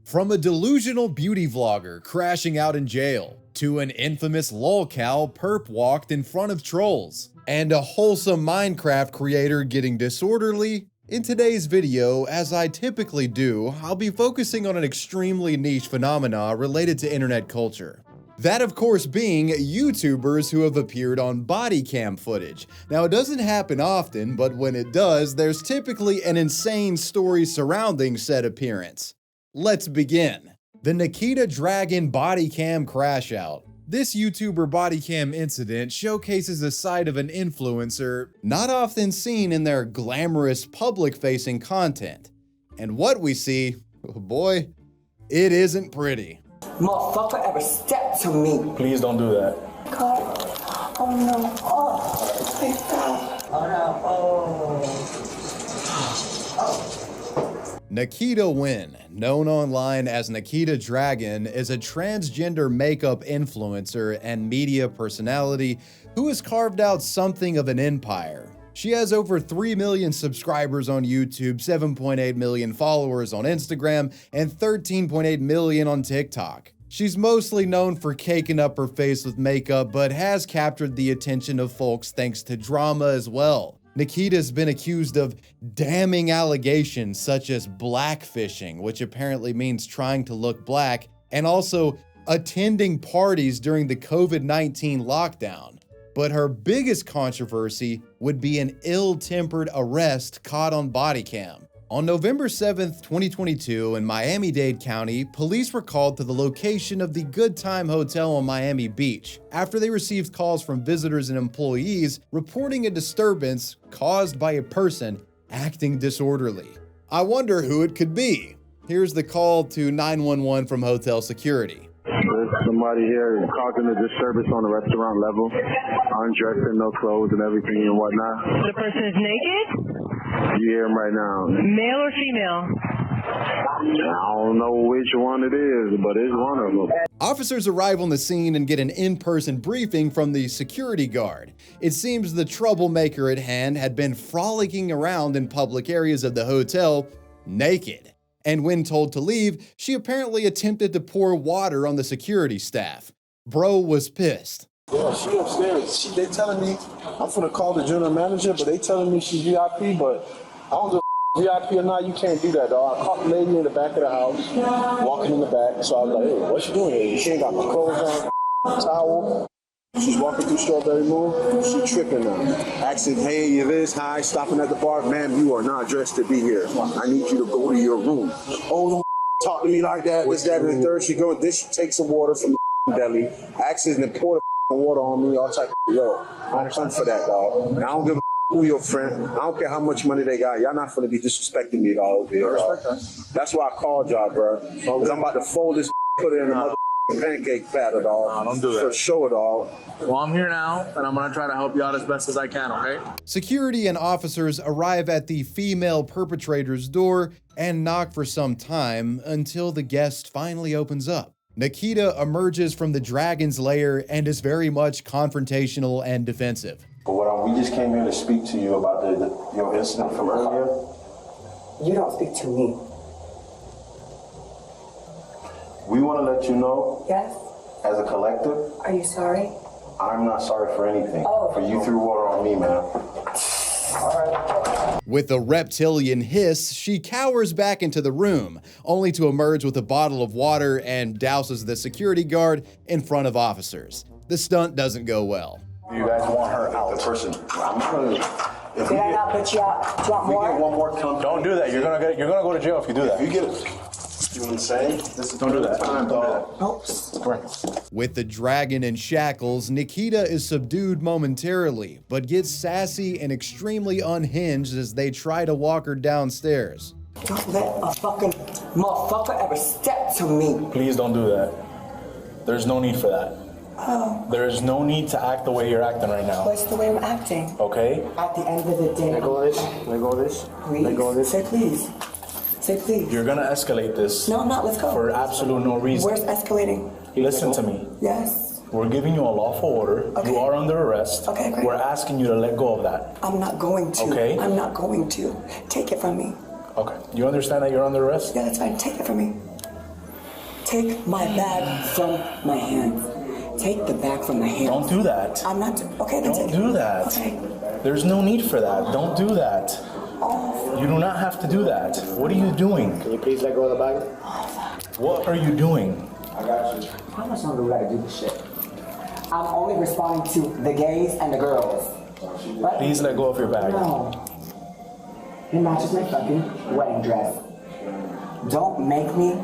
From a delusional beauty vlogger crashing out in jail, to an infamous lolcow perp walked in front of trolls, and a wholesome Minecraft creator getting disorderly, in today's video, as I typically do, I'll be focusing on an extremely niche phenomena related to internet culture. That, of course, being YouTubers who have appeared on Bodycam footage. Now, it doesn't happen often, but when it does, there's typically an insane story surrounding said appearance. Let's begin. The Nikita Dragun Bodycam crash out. This YouTuber bodycam incident showcases a side of an influencer not often seen in their glamorous public-facing content. And what we see, oh boy, it isn't pretty. Motherfucker ever step to me. Please don't do that. God. Oh no. Oh, please stop. Oh no. Oh. Nikita Wynn, known online as Nikita Dragun, is a transgender makeup influencer and media personality who has carved out something of an empire. She has over 3 million subscribers on YouTube, 7.8 million followers on Instagram, and 13.8 million on TikTok. She's mostly known for caking up her face with makeup, but has captured the attention of folks thanks to drama as well. Nikita's been accused of damning allegations such as blackfishing, which apparently means trying to look black, and also attending parties during the COVID-19 lockdown. But her biggest controversy would be an ill-tempered arrest caught on Bodycam. On November 7th, 2022, in Miami-Dade County, police were called to the location of the Good Time Hotel on Miami Beach after they received calls from visitors and employees reporting a disturbance caused by a person acting disorderly. I wonder who it could be. Here's the call to 911 from hotel security. There's somebody here causing a disturbance on the restaurant level, undressed in no clothes and everything and whatnot. The person is naked? You hear him right now. Male or female? I don't know which one it is, but it's one of them. Officers arrive on the scene and get an in-person briefing from the security guard. It seems the troublemaker at hand had been frolicking around in public areas of the hotel naked. And when told to leave, she apparently attempted to pour water on the security staff. Bro was pissed. Yeah, she upstairs. They telling me I'm finna call the general manager, but they telling me she's VIP, but I don't give a VIP or not, you can't do that, dog. I caught the lady in the back of the house, walking in the back, so I was like, hey, what she doing here? She ain't got no clothes on, towel. She's walking through Strawberry Moon, she tripping now. Asking, hey, you this, hi, stopping at the bar, ma'am, you are not dressed to be here. I need you to go to your room. Oh, don't talk to me like that, this, that, and the third. She go, this, she takes some water from the deli, asks and pour the water on me, all type of yo. I don't come for that, dog. And I don't give a who your friend. I don't care how much money they got. Y'all not finna be disrespecting me, dog. That's why I called y'all, bro. Because I'm about to fold this, put it in another pancake batter, dog. No, don't do that. For sure, dog. Well, I'm here now, and I'm gonna try to help you out as best as I can, okay? Security and officers arrive at the female perpetrator's door and knock for some time until the guest finally opens up. Nikita emerges from the dragon's lair and is very much confrontational and defensive. But we just came here to speak to you about your incident from earlier. You don't speak to me. We want to let you know, Yes? as a collective, Are you sorry? I'm not sorry for anything. Oh. For you threw water on me, man. With a reptilian hiss, she cowers back into the room, only to emerge with a bottle of water and douses the security guard in front of officers. The stunt doesn't go well. You guys want her out. The person. I'm gonna. If Did I not put you out? Do you want more? get one more come. Don't do that. You're gonna go to jail if you do that. You get it. You know what I'm saying? This is Don't do that. time, dog. Oops. With the dragon in shackles, Nikita is subdued momentarily, but gets sassy and extremely unhinged as they try to walk her downstairs. Don't let a fucking motherfucker ever step to me. Please don't do that. There's no need for that. Oh. There is no need to act the way you're acting right now. What's the way I'm acting? Okay? At the end of the day. Let go of this. Let go of this. Please. Let go of this. Say please. Say please. You're gonna escalate this. No, I'm not. Let's go. For absolute no reason. Where's escalating? Listen to me. Yes. We're giving you a lawful order. Okay. You are under arrest. Okay, great. We're asking you to let go of that. I'm not going to. Okay. I'm not going to. Take it from me. Okay. You understand that you're under arrest? Yeah, that's fine. Take it from me. Take my bag from my hands. Take the bag from my hands. Don't do that. I'm not. Okay, then Don't take do that. Okay. There's no need for that. Don't do that. You do not have to do that. What are you doing? Can you please let go of the bag? What are you doing? I got you. How much longer we gotta do this shit? I'm only responding to the gays and the girls. Right? Please let go of your bag. No. It matches my fucking wedding dress. Don't make me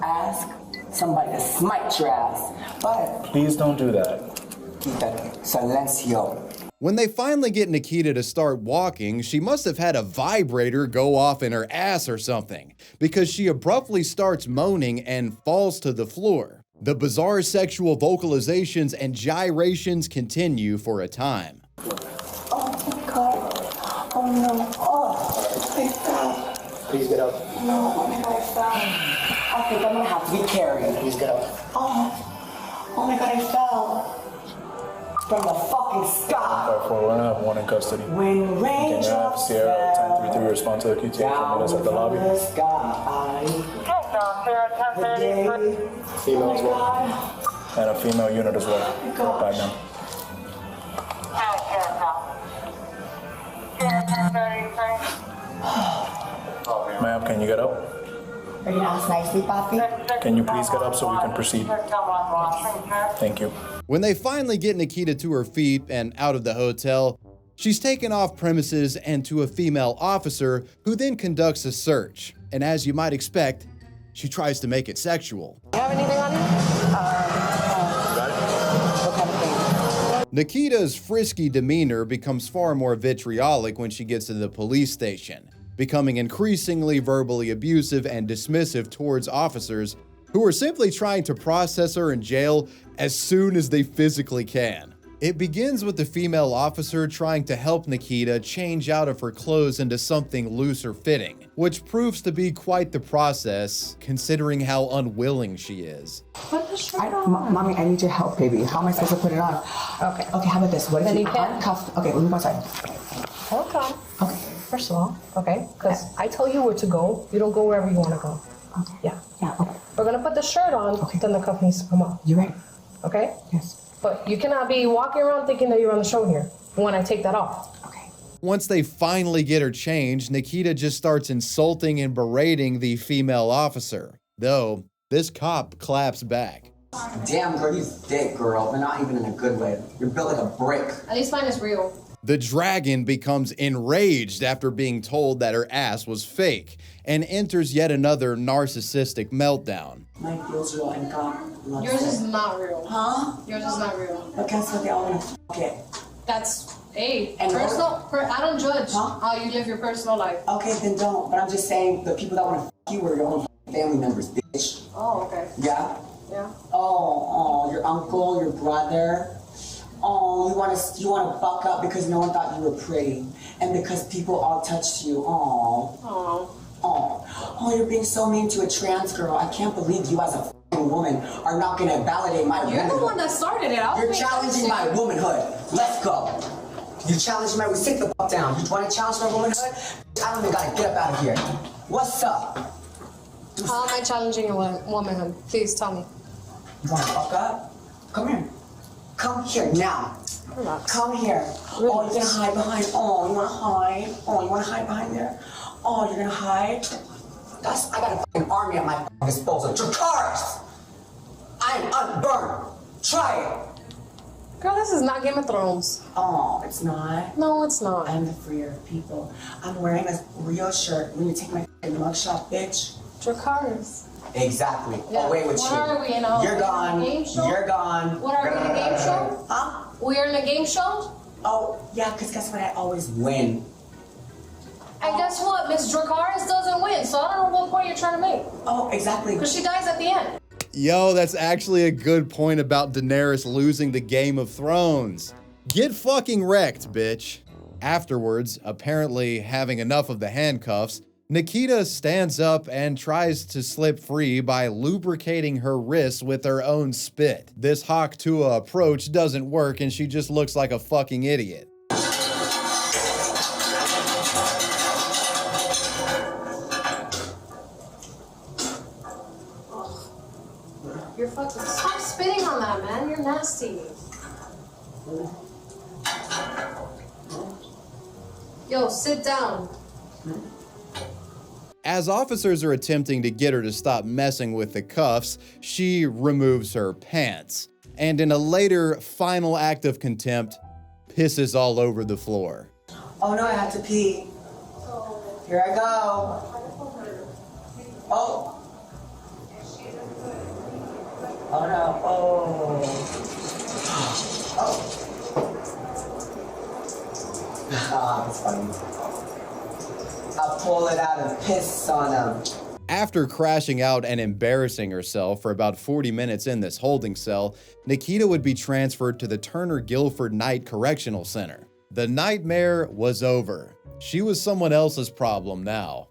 ask somebody to smite your ass. But Please don't do that. Nikita, silencio. When they finally get Nikita to start walking, she must have had a vibrator go off in her ass or something, because she abruptly starts moaning and falls to the floor. The bizarre sexual vocalizations and gyrations continue for a time. Oh my god. Oh no. Oh, I fell. Please get up. No, oh my god, I fell. I think I'm gonna have to be carried. Please get up. Oh my god, I fell. From the fucking sky. 5-4, we're gonna have one in custody. When Can rain you have drops Sierra fell 1033 respond to the QTA from us at the down lobby? from the sky. The day, Female as well. God. And a female unit as well. gosh. Right now. Ma'am, can you get up? Are you gonna ask nicely, Papi? Can you please get up so we can proceed? Thank you. When they finally get Nikita to her feet and out of the hotel, she's taken off premises and to a female officer who then conducts a search. And as you might expect, she tries to make it sexual. You have anything on you? What kind of thing? Nikita's frisky demeanor becomes far more vitriolic when she gets to the police station, becoming increasingly verbally abusive and dismissive towards officers who are simply trying to process her in jail as soon as they physically can. It begins with the female officer trying to help Nikita change out of her clothes into something looser fitting, which proves to be quite the process considering how unwilling she is. Put the shirt on. Mommy, I need your help, baby. How am I supposed to put it on? Okay. Okay, how about this? What if Then you you can. uncuff? Okay, let me go outside. Hold on. Okay. First of all, okay? Because I tell you where to go. You don't go wherever you want to go. Okay. Yeah. Yeah, okay. We're going to put the shirt on, then the cuff needs to come off. You ready? Okay? Yes. But you cannot be walking around thinking that you're on the show here when I take that off. Okay. Once they finally get her changed, Nikita just starts insulting and berating the female officer, though this cop claps back. Damn, girl, you thick, girl, but not even in a good way. You're built like a brick. At least mine is real. The dragon becomes enraged after being told that her ass was fake and enters yet another narcissistic meltdown. Mine feels real and God loves Yours it. is not real. Huh? Yours is not real. But guess what? They all want to fuck it. That's, hey, And I don't judge Huh? how you live your personal life. Okay, then don't. But I'm just saying, the people that want to fuck you are your own family members, bitch. Oh, okay. Yeah? Yeah. Oh, your uncle, your brother. Oh, you want to fuck up because no one thought you were pretty, and because people all touched you. Oh. Oh. Oh, you're being so mean to a trans girl. I can't believe you as a f***ing woman are not gonna validate my You're womanhood. the one that started it. You're challenging my womanhood. Let's go. You challenging my, sit the fuck down. You want to challenge my womanhood? I don't even gotta get up out of here. What's up? How am I challenging your womanhood? Please tell me. You wanna fuck up? Come here. Come here now. Relax. Come here. Oh, you're gonna hide behind. Oh, you wanna hide? Oh, you wanna hide behind there? Oh, you're gonna hide? I got a fucking army at my disposal. Dracarys! I'm unburned. Try it. Girl, this is not Game of Thrones. Oh, it's not. No, it's not. I'm the freer of people. I'm wearing a real shirt. When you take my fucking mugshot, bitch. Dracarys. Exactly. Yeah. Away with What you. are we in a You're gone. game show? You're gone. What are we in a game show? Huh? We are in a game show? Oh, yeah, because guess what? I always win. And guess what? Miss Dracarys doesn't win, so I don't know what point you're trying to make. Oh, exactly. Because she dies at the end. Yo, that's actually a good point about Daenerys losing the Game of Thrones. Get fucking wrecked, bitch. Afterwards, apparently having enough of the handcuffs, Nikita stands up and tries to slip free by lubricating her wrists with her own spit. This Hawk Tuah approach doesn't work and she just looks like a fucking idiot. You're fucking. Stop spitting on that, man. You're nasty. Yo, sit down. As officers are attempting to get her to stop messing with the cuffs, she removes her pants, and in a later final act of contempt, pisses all over the floor. Oh no, I have to pee. Here I go. Oh. Oh no. Oh. Oh. Ah, that's funny. I'll pull it out and piss on him. After crashing out and embarrassing herself for about 40 minutes in this holding cell, Nikita would be transferred to the Turner Guilford Night Correctional Center. The nightmare was over. She was someone else's problem now.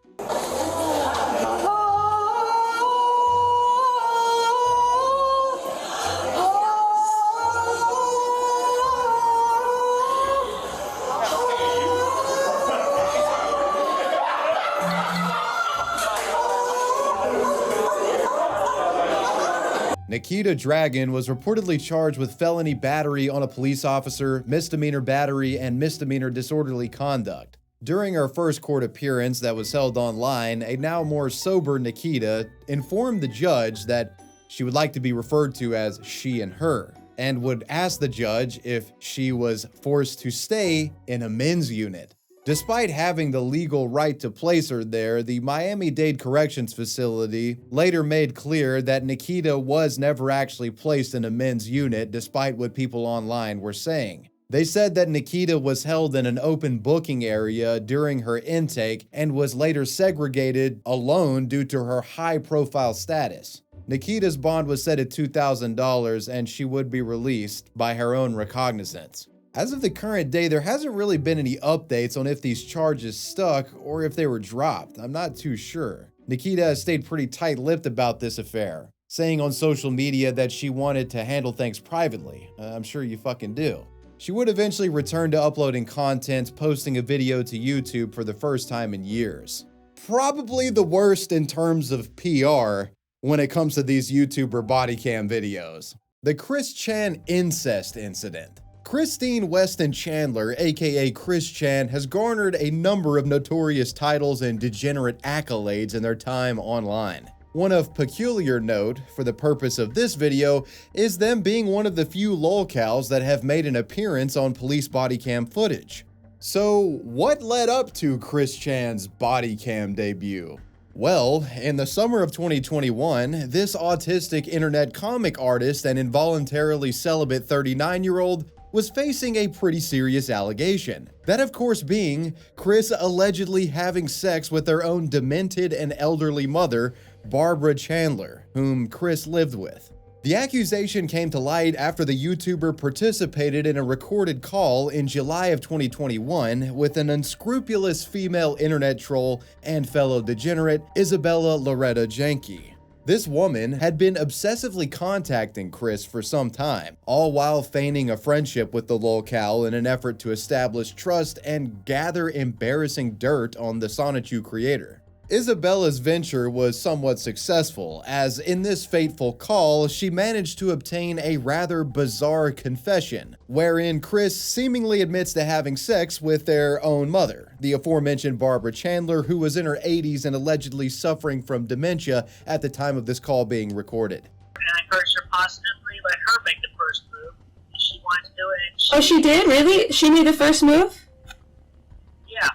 Nikita Dragun was reportedly charged with felony battery on a police officer, misdemeanor battery, and misdemeanor disorderly conduct. During her first court appearance that was held online, a now more sober Nikita informed the judge that she would like to be referred to as she and her, and would ask the judge if she was forced to stay in a men's unit. Despite having the legal right to place her there, the Miami-Dade Corrections Facility later made clear that Nikita was never actually placed in a men's unit, despite what people online were saying. They said that Nikita was held in an open booking area during her intake and was later segregated alone due to her high-profile status. Nikita's bond was set at $2,000 and she would be released by her own recognizance. As of the current day, there hasn't really been any updates on if these charges stuck or if they were dropped. I'm not too sure. Nikita has stayed pretty tight-lipped about this affair, saying on social media that she wanted to handle things privately. I'm sure you fucking do. She would eventually return to uploading content, posting a video to YouTube for the first time in years. Probably the worst in terms of PR when it comes to these YouTuber body cam videos. The Chris Chan incest incident. Christine Weston Chandler, aka Chris Chan, has garnered a number of notorious titles and degenerate accolades in their time online. One of peculiar note, for the purpose of this video, is them being one of the few lolcows that have made an appearance on police body cam footage. So, what led up to Chris Chan's body cam debut? Well, in the summer of 2021, this autistic internet comic artist and involuntarily celibate 39-year-old was facing a pretty serious allegation. That, of course, being Chris allegedly having sex with their own demented and elderly mother, Barbara Chandler, whom Chris lived with. The accusation came to light after the YouTuber participated in a recorded call in July of 2021 with an unscrupulous female internet troll and fellow degenerate, Isabella Loretta Janke. This woman had been obsessively contacting Chris for some time, all while feigning a friendship with the lolcow in an effort to establish trust and gather embarrassing dirt on the Sonichu creator. Isabella's venture was somewhat successful, as in this fateful call, she managed to obtain a rather bizarre confession, wherein Chris seemingly admits to having sex with their own mother, the aforementioned Barbara Chandler, who was in her 80s and allegedly suffering from dementia at the time of this call being recorded. And I encouraged her positively, let her make the first move. She wanted to do it. Oh, she did? Really? She made the first move? Yeah.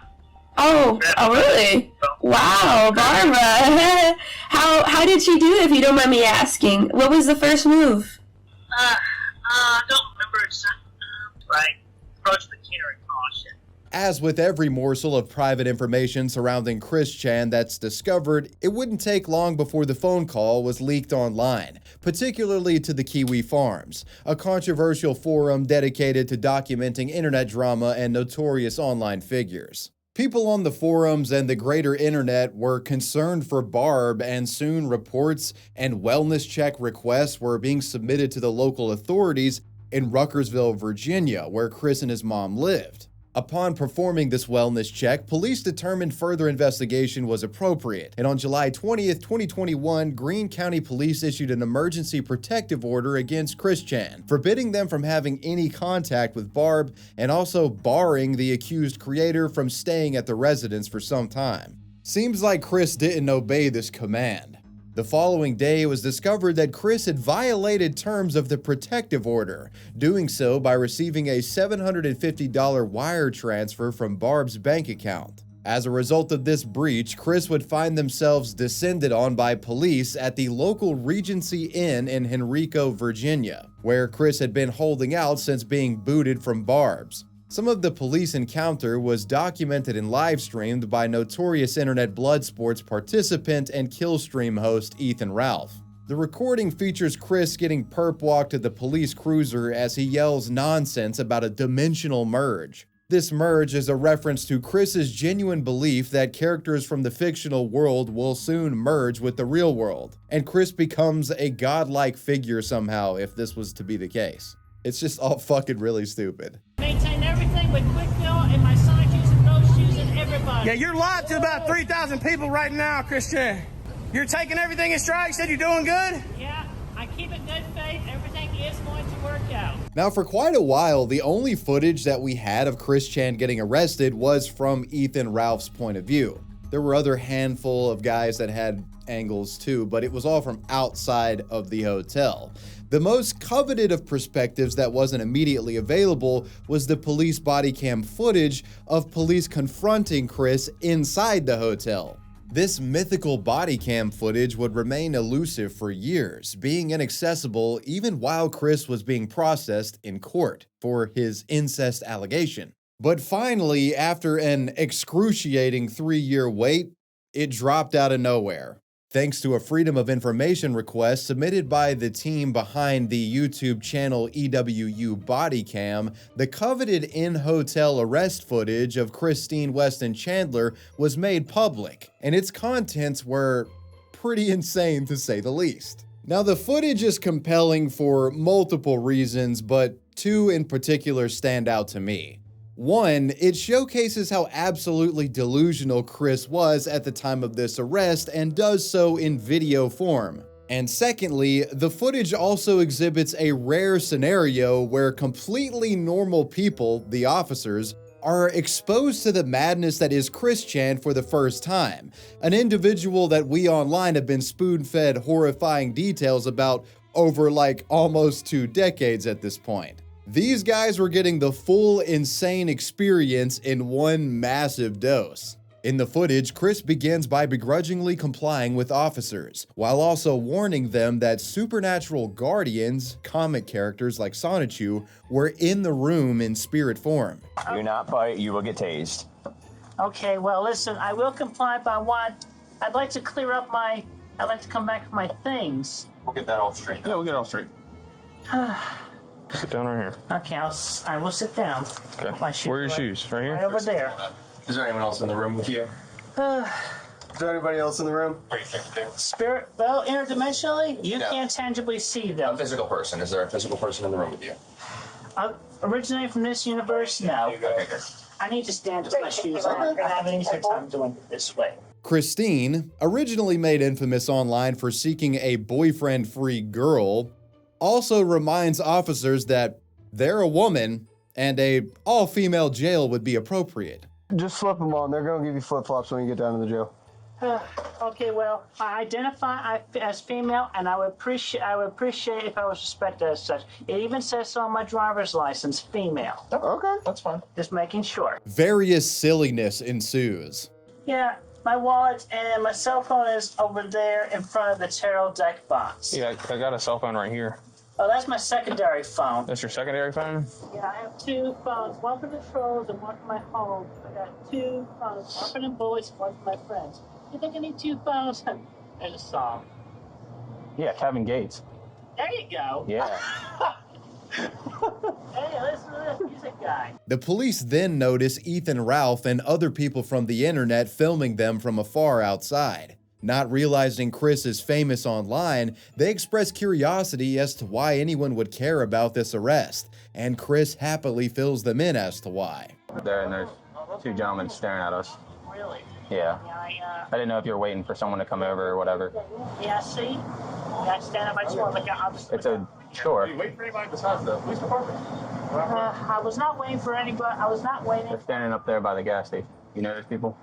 Oh, really? Wow, Barbara. How did she do it, if you don't mind me asking? What was the first move? Don't remember exactly, but I approached the keener in caution. As with every morsel of private information surrounding Chris Chan that's discovered, it wouldn't take long before the phone call was leaked online, particularly to the Kiwi Farms, a controversial forum dedicated to documenting internet drama and notorious online figures. People on the forums and the greater internet were concerned for Barb, and soon reports and wellness check requests were being submitted to the local authorities in Ruckersville, Virginia, where Chris and his mom lived. Upon performing this wellness check, police determined further investigation was appropriate, and on July 20th, 2021, Greene County Police issued an emergency protective order against Chris Chan, forbidding them from having any contact with Barb and also barring the accused creator from staying at the residence for some time. Seems like Chris didn't obey this command. The following day, it was discovered that Chris had violated terms of the protective order, doing so by receiving a $750 wire transfer from Barb's bank account. As a result of this breach, Chris would find themselves descended on by police at the local Regency Inn in Henrico, Virginia, where Chris had been holding out since being booted from Barb's. Some of the police encounter was documented and live-streamed by notorious internet blood sports participant and Killstream host Ethan Ralph. The recording features Chris getting perp-walked to the police cruiser as he yells nonsense about a dimensional merge. This merge is a reference to Chris's genuine belief that characters from the fictional world will soon merge with the real world, and Chris becomes a godlike figure somehow if this was to be the case. It's just all fucking really stupid. Maintain everything with quick fill and my side shoes and nose shoes and everybody. Yeah, you're live to about 3,000 people right now, Christian. You're taking everything in stride. You said you're doing good? Yeah, I keep it good faith. Everything is going to work out. Now, for quite a while, the only footage that we had of Chris Chan getting arrested was from Ethan Ralph's point of view. There were other handful of guys that had angles too, but it was all from outside of the hotel. The most coveted of perspectives that wasn't immediately available was the police body cam footage of police confronting Chris inside the hotel. This mythical body cam footage would remain elusive for years, being inaccessible even while Chris was being processed in court for his incest allegation. But finally, after an excruciating 3-year wait, it dropped out of nowhere. Thanks to a Freedom of Information request submitted by the team behind the YouTube channel EWU Bodycam, the coveted in-hotel arrest footage of Christine Weston Chandler was made public, and its contents were pretty insane to say the least. Now, the footage is compelling for multiple reasons, but two in particular stand out to me. One, it showcases how absolutely delusional Chris was at the time of this arrest and does so in video form. And secondly, the footage also exhibits a rare scenario where completely normal people, the officers, are exposed to the madness that is Chris Chan for the first time, an individual that we online have been spoon-fed horrifying details about over like almost 2 decades at this point. These guys were getting the full insane experience in one massive dose. In the footage, Chris begins by begrudgingly complying with officers, while also warning them that supernatural guardians, comic characters like Sonichu, were in the room in spirit form. Do not bite, you will get tased. Okay, well, listen, I will comply, but I'd like to clear up I'd like to come back with my things. We'll get that all straight. Yeah, we'll get it all straight. Sit down right here. Okay, I will sit down. Okay. Where are your shoes? Right here? Right over there. Is there anyone else in the room with you? Is there anybody else in the room? Spirit, well, interdimensionally, you No. can't tangibly see A them. physical person. Is there a physical person in the room with you? Originating from this universe, no. Okay, good. I need to stand with my shoes on. I have an easier time doing it this way. Christine, originally made infamous online for seeking a boyfriend-free girl, also reminds officers that they're a woman and a all-female jail would be appropriate. Just slip them on. They're going to give you flip-flops when you get down to the jail. Okay, well, I identify as female, and I would appreciate if I was respected as such. It even says so on my driver's license, female. Okay, that's fine. Just making sure. Various silliness ensues. Yeah, my wallet and my cell phone is over there in front of the tarot deck box. Yeah, I got a cell phone right here. Oh, that's my secondary phone. That's your secondary phone? Yeah, I have 2 phones, one for the trolls and one for my home. I got 2 phones, one for the boys and one for my friends. You think I need 2 phones? There's a song. Yeah, Kevin Gates. There you go. Yeah. Hey, listen to this music guy. The police then notice Ethan Ralph and other people from the internet filming them from afar outside. Not realizing Chris is famous online, they express curiosity as to why anyone would care about this arrest, and Chris happily fills them in as to why. There, and there's two gentlemen staring at us. Really? Yeah. Yeah, I didn't know if you were waiting for someone to come over or whatever. yeah, see? Yeah, stand up. I just want to look out. It's a sure. Are you waiting for anybody besides the police department? I was not waiting for anybody. I was not waiting. They're standing up there by the gas station. You know those people?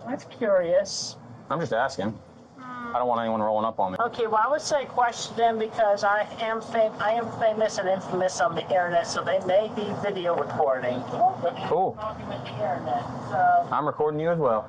That's curious. I'm just asking. I don't want anyone rolling up on me. Okay, well, I would say question them because I am famous and infamous on the internet, so they may be video recording. Cool. Talking with the internet, so I'm recording you as well.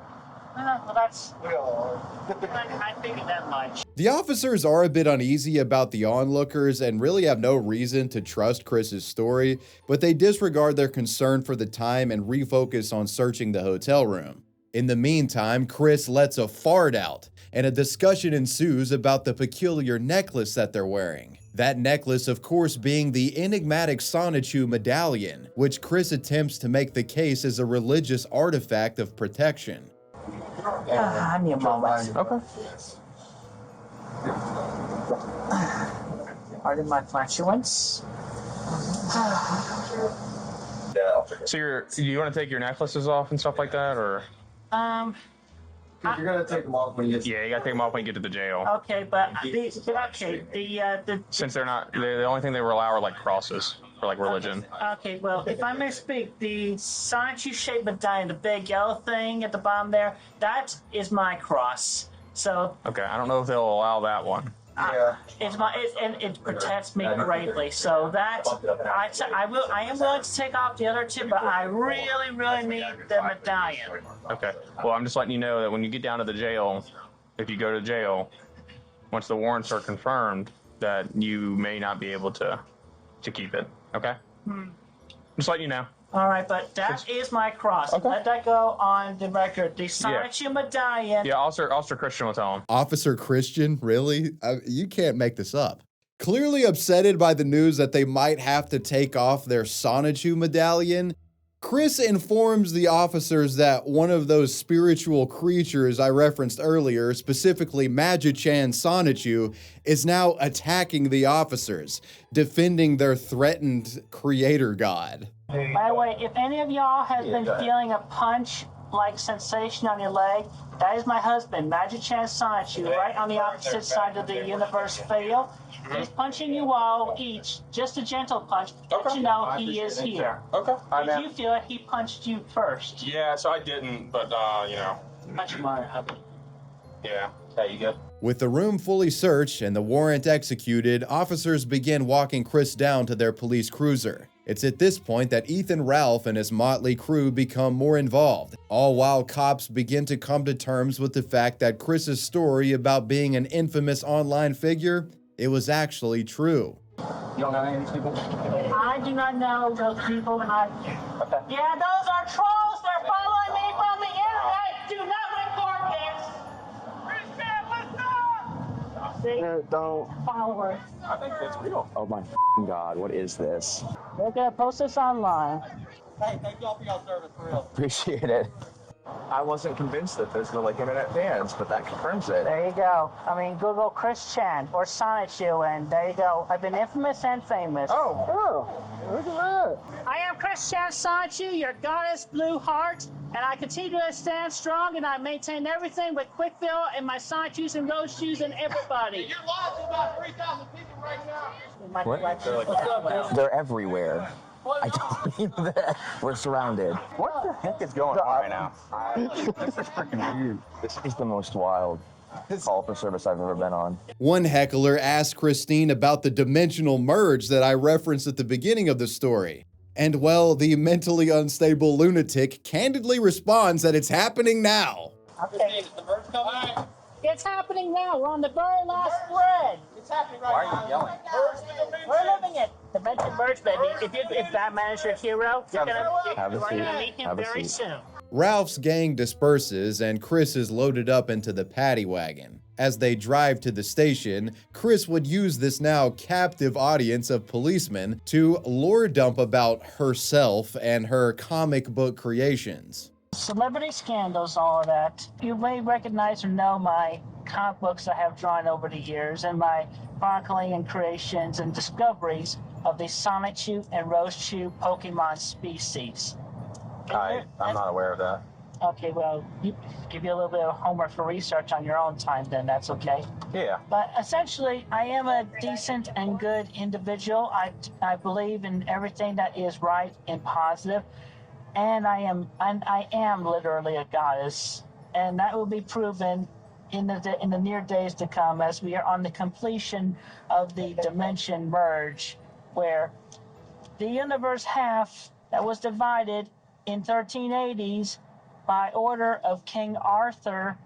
well, that's. I figured that much. The officers are a bit uneasy about the onlookers and really have no reason to trust Chris's story, but they disregard their concern for the time and refocus on searching the hotel room. In the meantime, Chris lets a fart out, and a discussion ensues about the peculiar necklace that they're wearing. That necklace, of course, being the enigmatic Sonichu medallion, which Chris attempts to make the case as a religious artifact of protection. I need a moment. Okay. Pardon my flatulence. So you want to take your necklaces off and stuff like that, or? You're gonna take them off when you get. Yeah, you gotta take them off when you get to the jail. Okay, but the Since they're the only thing they were allowed are like crosses for like religion. okay, well, if I may speak, the Sonichu-shaped medallion, the big yellow thing at the bottom there, that is my cross. So Okay, I don't know if they'll allow that one. it protects me greatly. So that I am willing to take off the other two, but I really need the medallion. Okay. Well, I'm just letting you know that when you get down to the jail, if you go to jail, once the warrants are confirmed, that you may not be able to keep it. Okay. Just letting you know. All right, but that is my cross. Okay. Let that go on the record. The Sonichu medallion. Yeah, Officer Christian will tell him. Officer Christian? Really? You can't make this up. Clearly upsetted by the news that they might have to take off their Sonichu medallion, Chris informs the officers that one of those spiritual creatures I referenced earlier, specifically Magi-chan Sonichu, is now attacking the officers, defending their threatened creator god. By the way, if any of y'all has been feeling a punch-like sensation on your leg, that is my husband, Magi-chan Sonichu, right on the opposite side of the universe field. He's punching you all each, just a gentle punch, but you know he is here. Okay. If you feel it, he punched you first. Yeah, so I didn't, but you know. Punch my hubby. Yeah. Yeah, you good? With the room fully searched and the warrant executed, officers begin walking Chris down to their police cruiser. It's at this point that Ethan Ralph and his motley crew become more involved, all while cops begin to come to terms with the fact that Chris's story about being an infamous online figure, it was actually true. You don't know any of these people? I do not know those people, and Okay. yeah, those are trolls. They're following me from the internet. Do not report this. Christian, what's up? See? Don't. Followers. I think that's real. Oh my God, what is this? They're gonna post this online. Hey, thank y'all for y'all service, for real. Appreciate it. I wasn't convinced that there's no like internet fans, but that confirms it. There you go. I mean, Google Chris Chan or Sonichu, and there you go. I've been infamous and famous. Oh, look at that. I am Chris Chan Sonichu, your goddess blue heart, and I continue to stand strong, and I maintain everything with quick fill and my Sonichus and Rose shoes and everybody. You're lost to about 3,000 people right now. What? They're everywhere. I don't mean that. We're surrounded. What the heck is going on right now? This is freaking weird. This is the most wild call for service I've ever been on. One heckler asked Christine about the dimensional merge that I referenced at the beginning of the story. And well, the mentally unstable lunatic candidly responds that it's happening now. Okay. Is the merge coming? It's happening now. We're on the very last thread. It's happening right now. Why are you yelling? Merge to the dimension. We're living it. Dimension merge, baby. If Batman is your hero, you're Have a gonna seat. meet him Have a very seat. soon. Ralph's gang disperses and Chris is loaded up into the paddy wagon. As they drive to the station, Chris would use this now captive audience of policemen to lore dump about herself and her comic book creations. Celebrity scandals, all of that. You may recognize or know my comic books I have drawn over the years and my chronicling and creations and discoveries of the Sonichu and Roschu Pokemon species. I'm not aware of that. Okay, well, give you a little bit of homework for research on your own time, then that's okay. Yeah. But essentially, I am a decent and good individual. I believe in everything that is right and positive, and I am literally a goddess, and that will be proven in the near days to come as we are on the completion of the dimension merge, where the universe half that was divided in 1380s by order of King Arthur,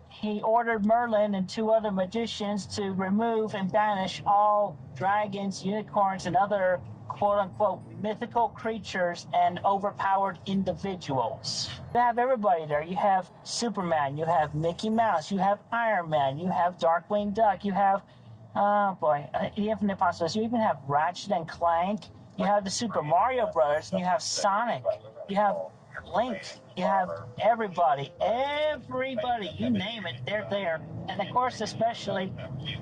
he ordered Merlin and 2 other magicians to remove and banish all dragons, unicorns, and other quote-unquote mythical creatures and overpowered individuals. You have everybody there. You have Superman, you have Mickey Mouse, you have Iron Man, you have Darkwing Duck, you have, the Infinite Possibilities. You even have Ratchet and Clank, you have the Super Mario Brothers, and you have Sonic, you have Link, you have everybody, you name it, they're there. And of course, especially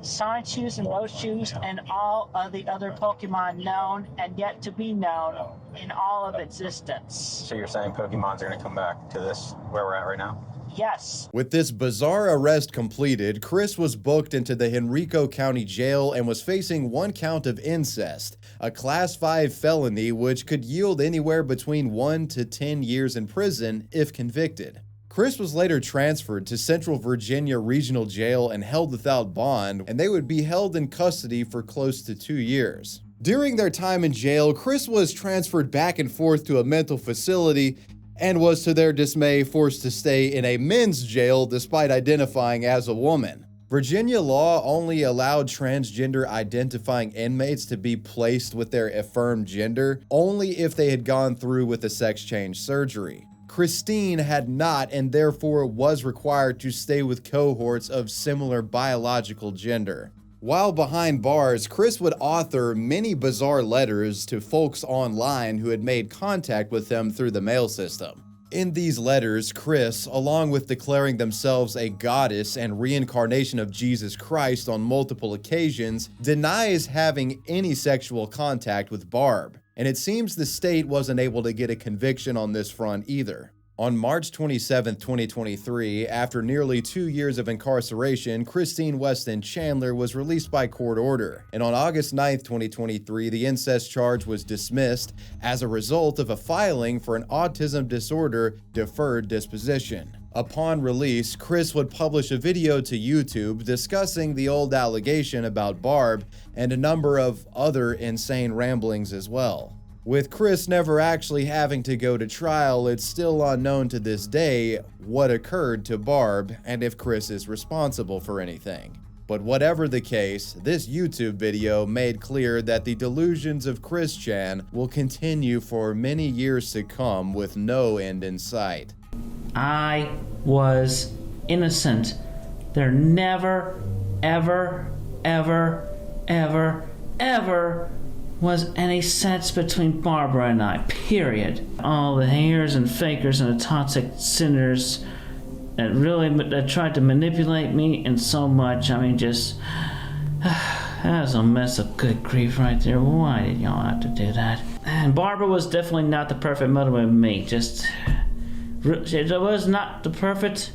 Sonichus and Rosechus and all of the other Pokemon known and yet to be known in all of existence. So you're saying Pokemon's are going to come back to this, where we're at right now? Yes. With this bizarre arrest completed, Chris was booked into the Henrico County Jail and was facing 1 count of incest, a Class 5 felony which could yield anywhere between 1 to 10 years in prison if convicted. Chris was later transferred to Central Virginia Regional Jail and held without bond, and they would be held in custody for close to 2 years. During their time in jail, Chris was transferred back and forth to a mental facility and was, to their dismay, forced to stay in a men's jail despite identifying as a woman. Virginia law only allowed transgender identifying inmates to be placed with their affirmed gender only if they had gone through with a sex change surgery. Christine had not, and therefore was required to stay with cohorts of similar biological gender. While behind bars, Chris would author many bizarre letters to folks online who had made contact with him through the mail system. In these letters, Chris, along with declaring themselves a goddess and reincarnation of Jesus Christ on multiple occasions, denies having any sexual contact with Barb, and it seems the state wasn't able to get a conviction on this front either. On March 27, 2023, after nearly 2 years of incarceration, Christine Weston Chandler was released by court order, and on August 9, 2023, the incest charge was dismissed as a result of a filing for an autism disorder deferred disposition. Upon release, Chris would publish a video to YouTube discussing the old allegation about Barb and a number of other insane ramblings as well. With Chris never actually having to go to trial, it's still unknown to this day what occurred to Barb and if Chris is responsible for anything. But whatever the case, this YouTube video made clear that the delusions of Chris Chan will continue for many years to come with no end in sight. I was innocent. There never, ever, ever, ever, ever was any sense between Barbara and I, period. All the haters and fakers and the toxic sinners that tried to manipulate me and so much, I mean, just, that was a mess of good grief right there. Why did y'all have to do that? And Barbara was definitely not the perfect mother with me, it was not the perfect,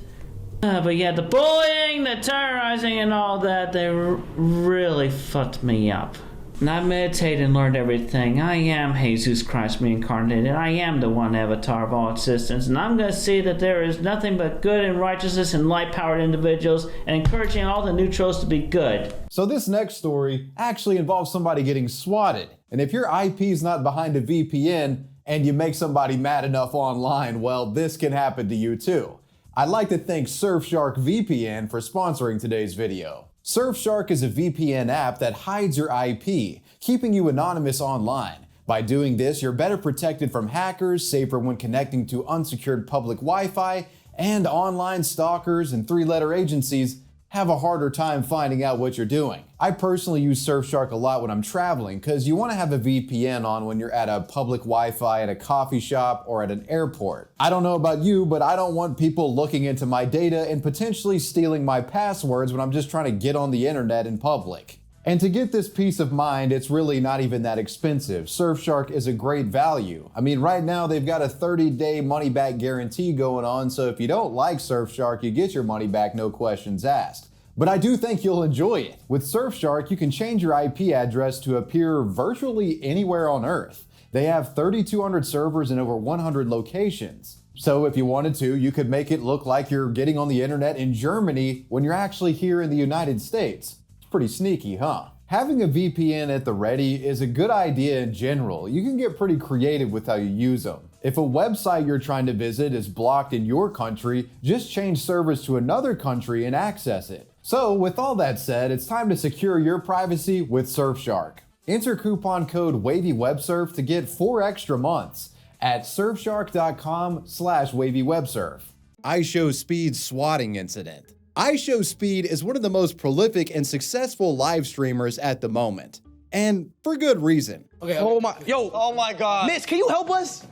but yeah, the bullying, the terrorizing and all that, they really fucked me up. And I meditated and learned everything. I am Jesus Christ reincarnated. I am the one avatar of all existence. And I'm going to see that there is nothing but good and righteousness and light-powered individuals and encouraging all the neutrals to be good. So this next story actually involves somebody getting swatted. And if your IP is not behind a VPN and you make somebody mad enough online, well, this can happen to you too. I'd like to thank Surfshark VPN for sponsoring today's video. Surfshark is a VPN app that hides your IP, keeping you anonymous online. By doing this, you're better protected from hackers, safer when connecting to unsecured public Wi-Fi, and online stalkers and three-letter agencies have a harder time finding out what you're doing. I personally use Surfshark a lot when I'm traveling because you want to have a VPN on when you're at a public Wi-Fi at a coffee shop or at an airport. I don't know about you, but I don't want people looking into my data and potentially stealing my passwords when I'm just trying to get on the internet in public. And to get this peace of mind, it's really not even that expensive. Surfshark is a great value. I mean, right now they've got a 30-day money-back guarantee going on, so if you don't like Surfshark, you get your money back, no questions asked. But I do think you'll enjoy it. With Surfshark, you can change your IP address to appear virtually anywhere on Earth. They have 3,200 servers in over 100 locations. So if you wanted to, you could make it look like you're getting on the internet in Germany when you're actually here in the United States. Pretty sneaky, huh? Having a VPN at the ready is a good idea in general. You can get pretty creative with how you use them. If a website you're trying to visit is blocked in your country, just change servers to another country and access it. So with all that said, it's time to secure your privacy with Surfshark. Enter coupon code WavyWebSurf to get 4 extra months at surfshark.com/WavyWebSurf. iShowSpeed swatting incident. iShowSpeed is one of the most prolific and successful live streamers at the moment. And for good reason. Okay. Oh my, yo. Oh my God. Miss, can you help us?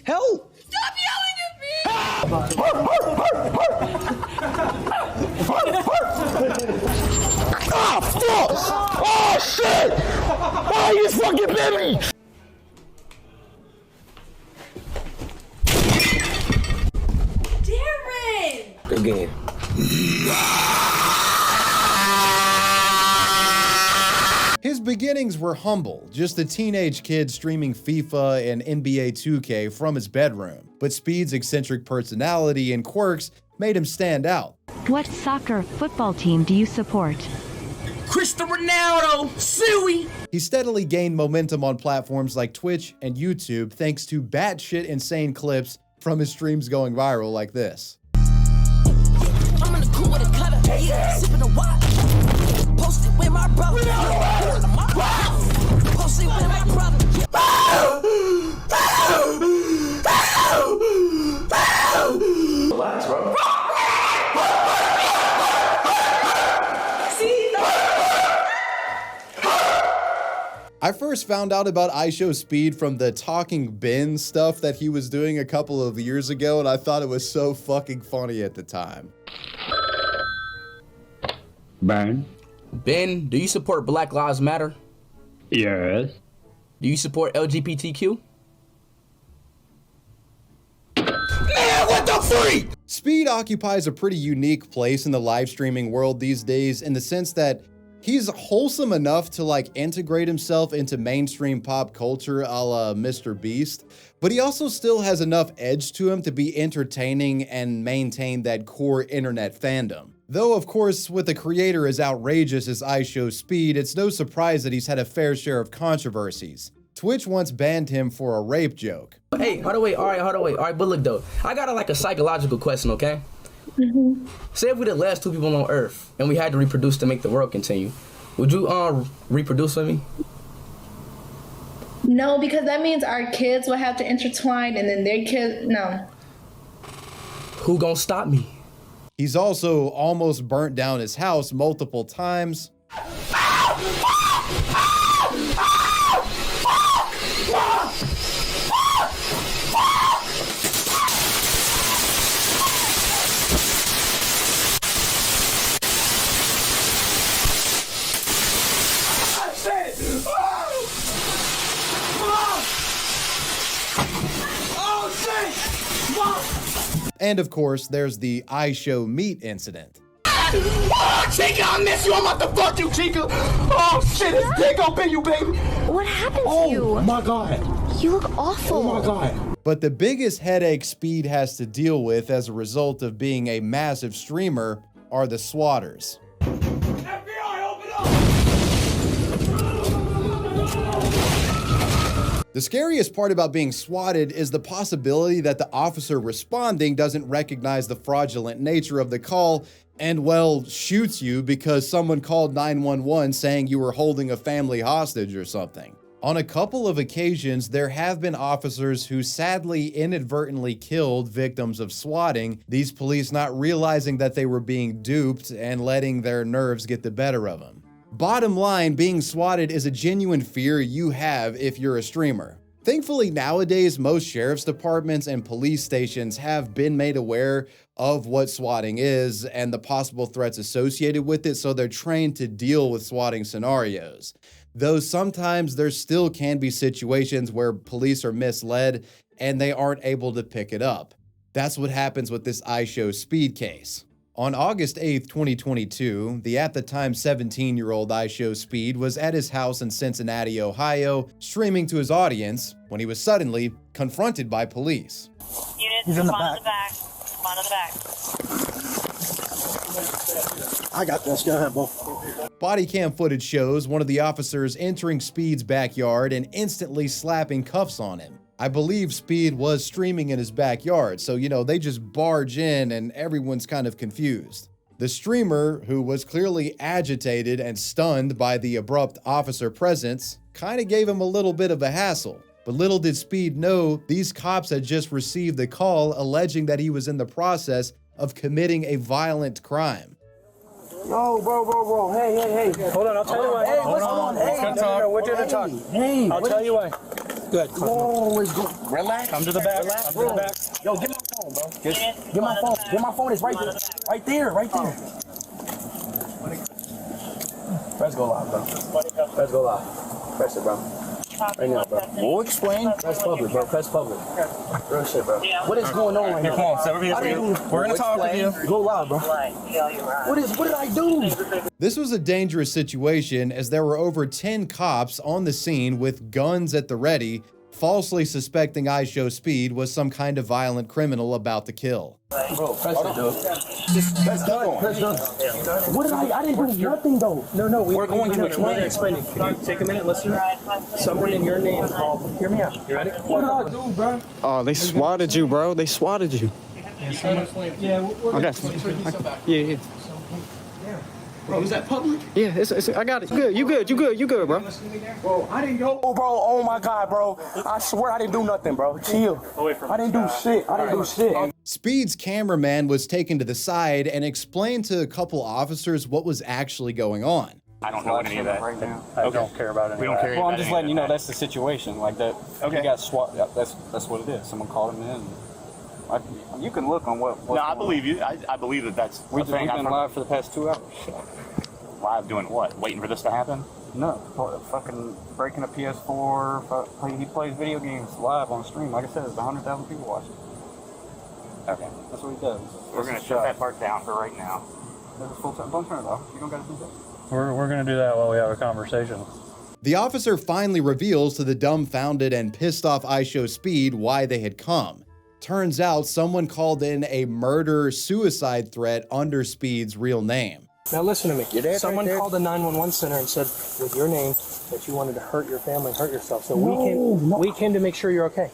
Help. Stop yelling at me! Ah, fuck! Oh, shit! Oh, you fucking bit me! Darren! Good game. His beginnings were humble, just a teenage kid streaming FIFA and NBA 2K from his bedroom. But Speed's eccentric personality and quirks made him stand out. What soccer football team do you support? Cristiano Ronaldo, Suey! He steadily gained momentum on platforms like Twitch and YouTube thanks to batshit insane clips from his streams going viral like this. I'm in the cool with a cutter, sipping a wine. Post it with my brother. Post it with my brother. Relax, bro. I first found out about iShowSpeed from the Talking Ben stuff that he was doing a couple of years ago, and I thought it was so fucking funny at the time. Ben? Ben, do you support Black Lives Matter? Yes. Do you support LGBTQ? Man, what the freak? Speed occupies a pretty unique place in the live streaming world these days in the sense that he's wholesome enough to like integrate himself into mainstream pop culture a la Mr. Beast, but he also still has enough edge to him to be entertaining and maintain that core internet fandom. Though, of course, with a creator as outrageous as iShowSpeed, it's no surprise that he's had a fair share of controversies. Twitch once banned him for a rape joke. Hey, hold on, wait, all right, but look though, I got a psychological question, okay? Say if we're the last 2 people on Earth and we had to reproduce to make the world continue, would you reproduce with me? No, because that means our kids will have to intertwine and then their kids, no. Who gonna stop me? He's also almost burnt down his house multiple times. And of course, there's the iShowMeat incident. Oh, Chica, I miss you. I'm about to fuck you, Chica. Oh, shit, it's dick up in you, baby. What happened to you? Oh, my God. You look awful. Oh, my God. But the biggest headache Speed has to deal with as a result of being a massive streamer are the swatters. The scariest part about being swatted is the possibility that the officer responding doesn't recognize the fraudulent nature of the call and, well, shoots you because someone called 911 saying you were holding a family hostage or something. On a couple of occasions, there have been officers who sadly inadvertently killed victims of swatting, these police not realizing that they were being duped and letting their nerves get the better of them. Bottom line, being swatted is a genuine fear you have if you're a streamer. Thankfully, nowadays, most sheriff's departments and police stations have been made aware of what swatting is and the possible threats associated with it, so they're trained to deal with swatting scenarios. Though sometimes there still can be situations where police are misled and they aren't able to pick it up. That's what happens with this iShowSpeed case. On August 8th, 2022, the at the time 17-year-old iShowSpeed was at his house in Cincinnati, Ohio, streaming to his audience when he was suddenly confronted by police. He's in the back. Come on in the back. I got this. Go ahead, bro. Bodycam footage shows one of the officers entering Speed's backyard and instantly slapping cuffs on him. I believe Speed was streaming in his backyard, so they just barge in and everyone's kind of confused. The streamer, who was clearly agitated and stunned by the abrupt officer presence, kind of gave him a little bit of a hassle. But little did Speed know, these cops had just received a call alleging that he was in the process of committing a violent crime. Yo, bro. Hey. Hold on, I'll tell you why. Hey, what's going on? Hey, No, we're here to talk. Hey, I'll tell you why. Good. Whoa, let's go. Relax. Come to the back. Relax, Come to the back. Yo, get my phone, bro. Get my phone. Get my phone. It's right there. Right there. Press go live, bro. Press go live. Press it, bro. Right now, bro. We'll explain. Press public, bro. Press public. Real shit, bro. What is going on right now? Come on, we're gonna talk with you. Go live, bro. What did I do? This was a dangerous situation as there were over 10 cops on the scene with guns at the ready, falsely suspecting iShowSpeed was some kind of violent criminal about to kill. Bro, press it, dude. Press done. What did I didn't do nothing, though. No, we're going to explain it. Can you take a minute, listen? Someone in your name called. Hear me out. You ready? What did I do, bro? Oh, they swatted you, bro. They swatted you. Yeah, Okay. Yeah. Bro, is that public? Yeah, I got it. You good, bro. Bro, I didn't go. Oh, bro, oh my God, bro. I swear I didn't do nothing, bro. Chill. I didn't do shit. Speed's cameraman was taken to the side and explained to a couple officers what was actually going on. I don't know any of that right now. I don't care about it. We don't care. Well, I'm just letting you know that's the situation. Like that. Okay. He got swat. That's what it is. Someone called him in. You can look on what. No, I believe you. I believe that's. We've been live for the past 2 hours. Live doing what? Waiting for this to happen? No, fucking breaking a PS4. He plays video games live on stream. Like I said, there's 100,000 people watching. Okay. That's what he does. We're gonna shut that part down for right now. That's full time. Don't turn it off. You don't gotta do that. We're gonna do that while we have a conversation. The officer finally reveals to the dumbfounded and pissed off iShowSpeed why they had come. Turns out someone called in a murder-suicide threat under Speed's real name. Now listen to me. Someone called the 911 center and said with your name that you wanted to hurt your family and hurt yourself. So we came to make sure you're okay.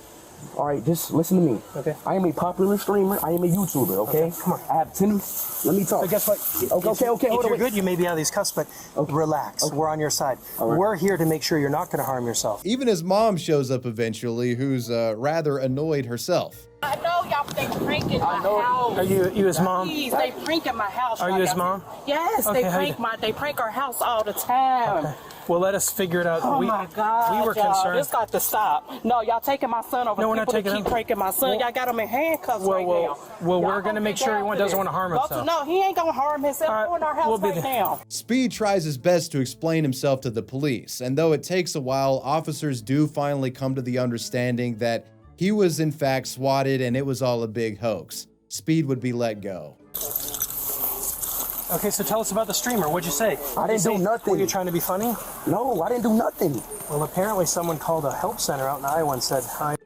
All right, just listen to me. Okay. I am a popular streamer. I am a YouTuber, okay? Come on. I have 10. Let me talk. But guess what? Okay. If you're good, you may be out of these cuffs, but relax. Okay. We're on your side. Right. We're here to make sure you're not going to harm yourself. Even his mom shows up eventually, who's rather annoyed herself. I know y'all, they pranking my house. Are you his mom? Please, they pranking my house. Are you his mom? Yes, Okay, they prank our house all the time. Okay. Well, let us figure it out. Oh my God, we were y'all, concerned. this got to stop. No, y'all taking my son over. No, we're not taking keep him. pranking my son. Y'all got him in handcuffs right now. Well, we're going to make sure he doesn't want to harm himself. No, he ain't going to harm himself. We're in our house right now. Speed tries his best to explain himself to the police, and though it takes a while, officers do finally come to the understanding that he was in fact swatted and it was all a big hoax. Speed would be let go. Okay, so tell us about the streamer. What'd you say? I didn't do nothing. Were you trying to be funny? No, I didn't do nothing. Well, apparently someone called a help center out in Iowa and said, hi,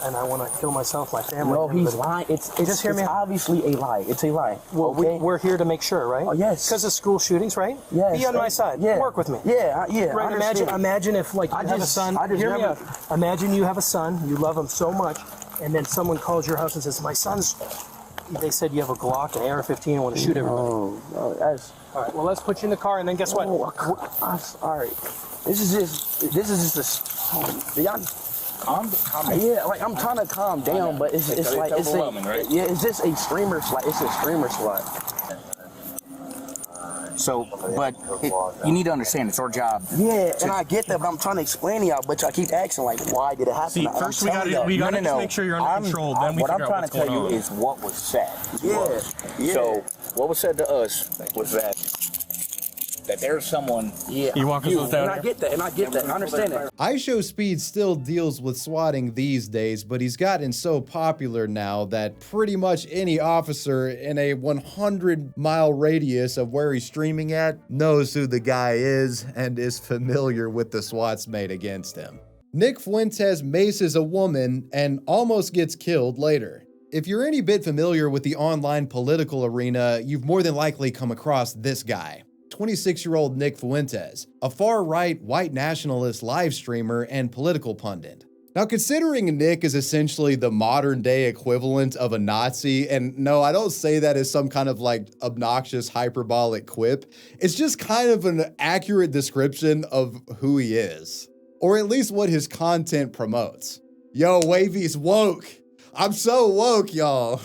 and I want to kill myself, my family. No, he's lying. It's obviously a lie. It's a lie. Well, okay? we're here to make sure, right? Oh, yes. Because of school shootings, right? Yes. Be on my side. Yeah. Work with me. Yeah. Right. Imagine if, like, you have a son. Hear me out. Imagine you have a son. You love him so much, and then someone calls your house and says, "My son's They said you have a Glock, an AR-15, and want to shoot everybody. Oh, that's All right, well, let's put you in the car, and then guess what? all right. This is just y'all. Yeah, like I'm trying to calm down, but it's like it's right? Yeah, it's just a streamer slot. It's a streamer slot. So, but you need to understand, it's our job. Yeah, and I get that, but I'm trying to explain to y'all, but y'all keep asking, like, why did it happen? See, first we gotta make sure you're under control, then we what I'm figure out trying what's to tell going you on. is what was said. Yeah. So, what was said to us was that there's someone. Yeah. You walk us down. And I get that, and I understand that. iShowSpeed still deals with swatting these days, but he's gotten so popular now that pretty much any officer in a 100-mile radius of where he's streaming at knows who the guy is and is familiar with the swats made against him. Nick Fuentes maces a woman and almost gets killed later. If you're any bit familiar with the online political arena, you've more than likely come across this guy. 26-year-old Nick Fuentes, a far-right white nationalist live streamer and political pundit. Now, considering Nick is essentially the modern-day equivalent of a Nazi, and no, I don't say that as some kind of like obnoxious hyperbolic quip, it's just kind of an accurate description of who he is, or at least what his content promotes. Yo, Wavy's woke. I'm so woke, y'all.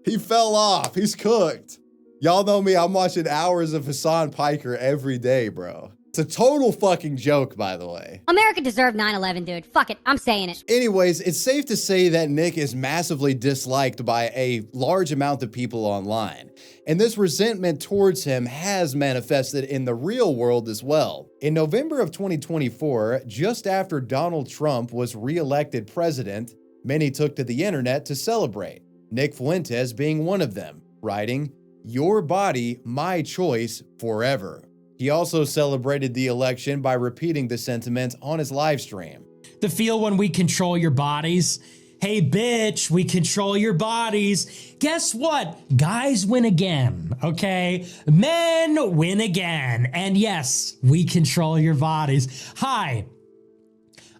He fell off. He's cooked. Y'all know me, I'm watching hours of Hassan Piker every day, bro. It's a total fucking joke, by the way. America deserved 9/11, dude. Fuck it, I'm saying it. Anyways, it's safe to say that Nick is massively disliked by a large amount of people online. And this resentment towards him has manifested in the real world as well. In November of 2024, just after Donald Trump was re-elected president, many took to the internet to celebrate, Nick Fuentes being one of them, writing, "Your body, my choice, forever." He also celebrated the election by repeating the sentiment on his live stream. The feel when we control your bodies. Hey, bitch, we control your bodies. Guess what? Guys win again, okay? Men win again. And yes, we control your bodies. Hi.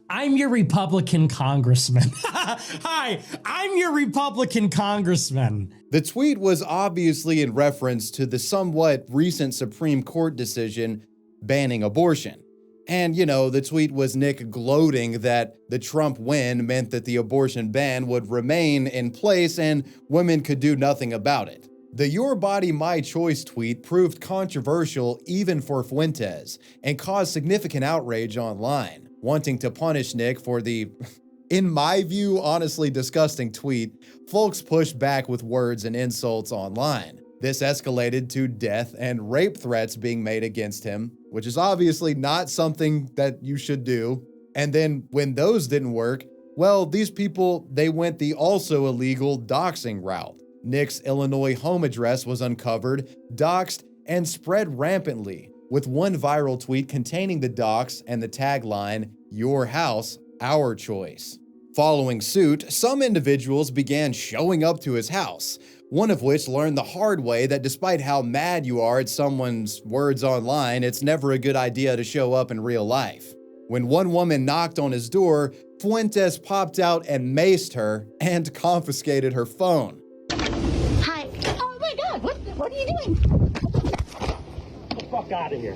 I'm your Republican congressman. Hi, I'm your Republican congressman. The tweet was obviously in reference to the somewhat recent Supreme Court decision banning abortion. And, you know, the tweet was Nick gloating that the Trump win meant that the abortion ban would remain in place and women could do nothing about it. The "Your Body, My Choice" tweet proved controversial even for Fuentes and caused significant outrage online. Wanting to punish Nick for the, in my view, honestly disgusting tweet, folks pushed back with words and insults online. This escalated to death and rape threats being made against him, which is obviously not something that you should do. And then when those didn't work, well, these people, they went the also illegal doxing route. Nick's Illinois home address was uncovered, doxed, and spread rampantly, with one viral tweet containing the dox and the tagline, "Your house, our choice." Following suit, some individuals began showing up to his house, one of which learned the hard way that despite how mad you are at someone's words online, it's never a good idea to show up in real life. When one woman knocked on his door, Fuentes popped out and maced her and confiscated her phone. Hi. Oh my god, what are you doing? Get the fuck out of here.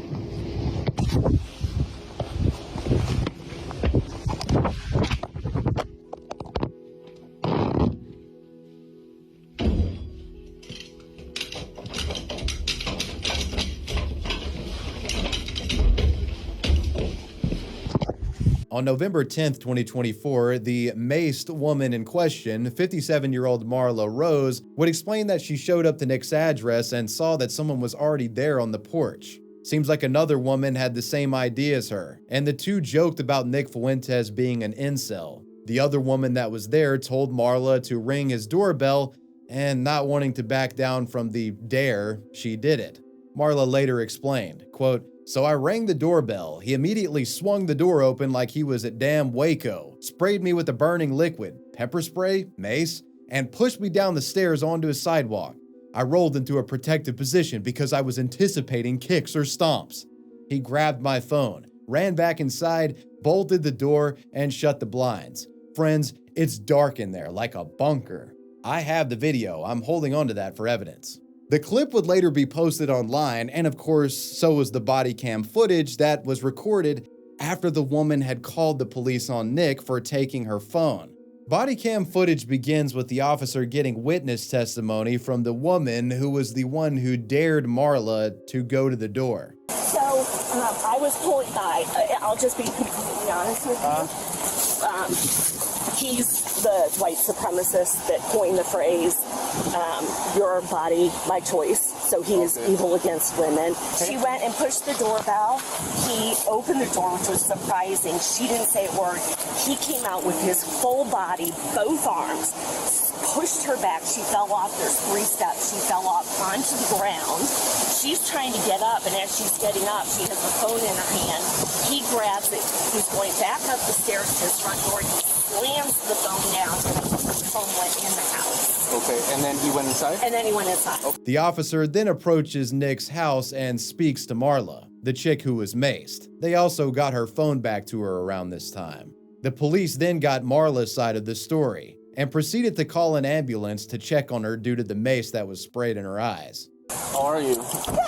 On November 10th, 2024, the maced woman in question, 57-year-old Marla Rose, would explain that she showed up to Nick's address and saw that someone was already there on the porch. Seems like another woman had the same idea as her, and the two joked about Nick Fuentes being an incel. The other woman that was there told Marla to ring his doorbell, and not wanting to back down from the dare, she did it. Marla later explained, quote, "So I rang the doorbell. He immediately swung the door open like he was at damn Waco, sprayed me with a burning liquid, pepper spray, mace, and pushed me down the stairs onto his sidewalk. I rolled into a protective position because I was anticipating kicks or stomps. He grabbed my phone, ran back inside, bolted the door, and shut the blinds. Friends, it's dark in there like a bunker. I have the video. I'm holding on to that for evidence. The clip would later be posted online, and of course, so was the body cam footage that was recorded after the woman had called the police on Nick for taking her phone. Body cam footage begins with the officer getting witness testimony from the woman who was the one who dared Marla to go to the door. So I was told by, I'll just be completely honest with you. He's the white supremacist that coined the phrase, your body, my choice. So he is evil against women. She went and pushed the doorbell. He opened the door, which was surprising. She didn't say a word. He came out with his full body, both arms, pushed her back. She fell off. There's 3 steps. She fell off onto the ground. She's trying to get up, and as she's getting up, she has a phone in her hand. He grabs it. He's going back up the stairs to his front door. He slams the phone down, and the phone went in the house. Okay, and then he went inside? And then he went inside. The officer then approaches Nick's house and speaks to Marla, the chick who was maced. They also got her phone back to her around this time. The police then got Marla's side of the story and proceeded to call an ambulance to check on her due to the mace that was sprayed in her eyes. How are you? Good.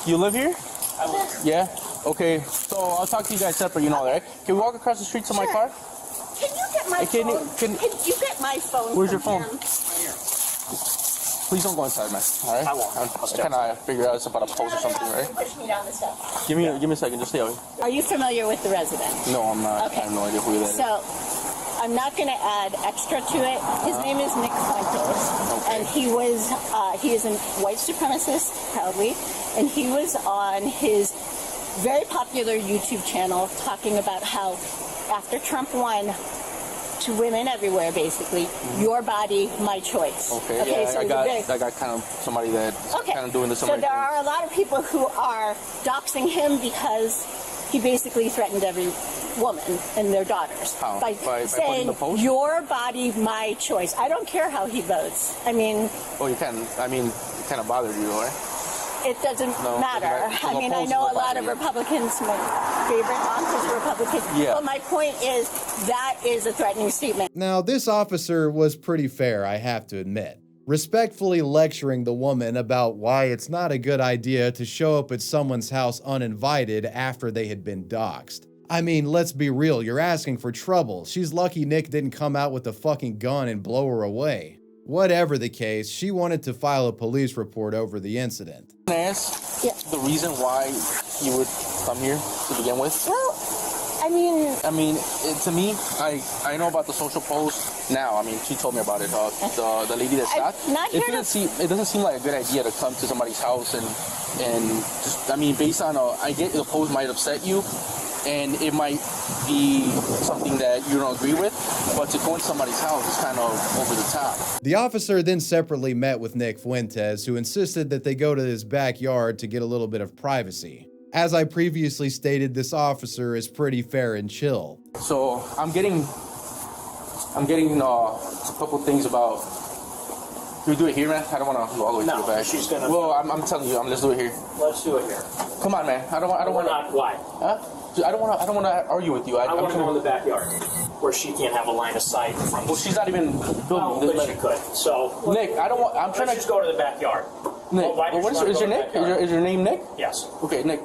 You live here? I live here. Yeah? Okay, so I'll talk to you guys separate, you know that, right? Can we walk across the street to my car? Can you get my phone? Can you get my phone? Where's your from phone? him? Please don't go inside, man. All right? I won't. I kind of figured out it's about a pose or something, right? Push me down the steps. Give me a second. Just stay away. Are you familiar with the resident? No, I'm not. Okay. I have no idea who that is. So, I'm not going to add extra to it. His name is Nick Fuentes, and he is a white supremacist, proudly, and he was on his very popular YouTube channel talking about how after Trump won, to women everywhere, basically, your body, my choice. Okay, yeah, I got kind of somebody that's kind of doing the similar So there are a lot of people who are doxing him because he basically threatened every woman and their daughters by saying, your body, my choice. I don't care how he votes. I mean... Oh, you can. I mean, it kind of bothered you, right? It doesn't matter. I mean, I know a lot of Republicans, my favorite aunt is a Republican. Yeah. But my point is, that is a threatening statement. Now, this officer was pretty fair, I have to admit, respectfully lecturing the woman about why it's not a good idea to show up at someone's house uninvited after they had been doxxed. I mean, let's be real, you're asking for trouble. She's lucky Nick didn't come out with a fucking gun and blow her away. Whatever the case, she wanted to file a police report over the incident. Can I ask the reason why you would come here to begin with? Well, I mean, to me, I know about the social post now. I mean, she told me about it. The lady that shot. It doesn't seem like a good idea to come to somebody's house and just. I mean, based on I get the post might upset you, and it might be something that you don't agree with, but to go into somebody's house is kind of over the top. The officer then separately met with Nick Fuentes, who insisted that they go to his backyard to get a little bit of privacy. As I previously stated, this officer is pretty fair and chill. So I'm getting a couple things about. Can we do it here, man? I don't want to go all the way to the back. She's gonna. Well, I'm telling you, let's do it here. Let's do it here. Come on, man. I don't want to. Why? Huh? I don't want to argue with you. I want to go in the backyard where she can't have a line of sight from. Well, she's not even. But she could. So Nick, I don't want. I'm trying to just go to the backyard. Nick, is your Nick? Is your name Nick? Yes. Okay, Nick.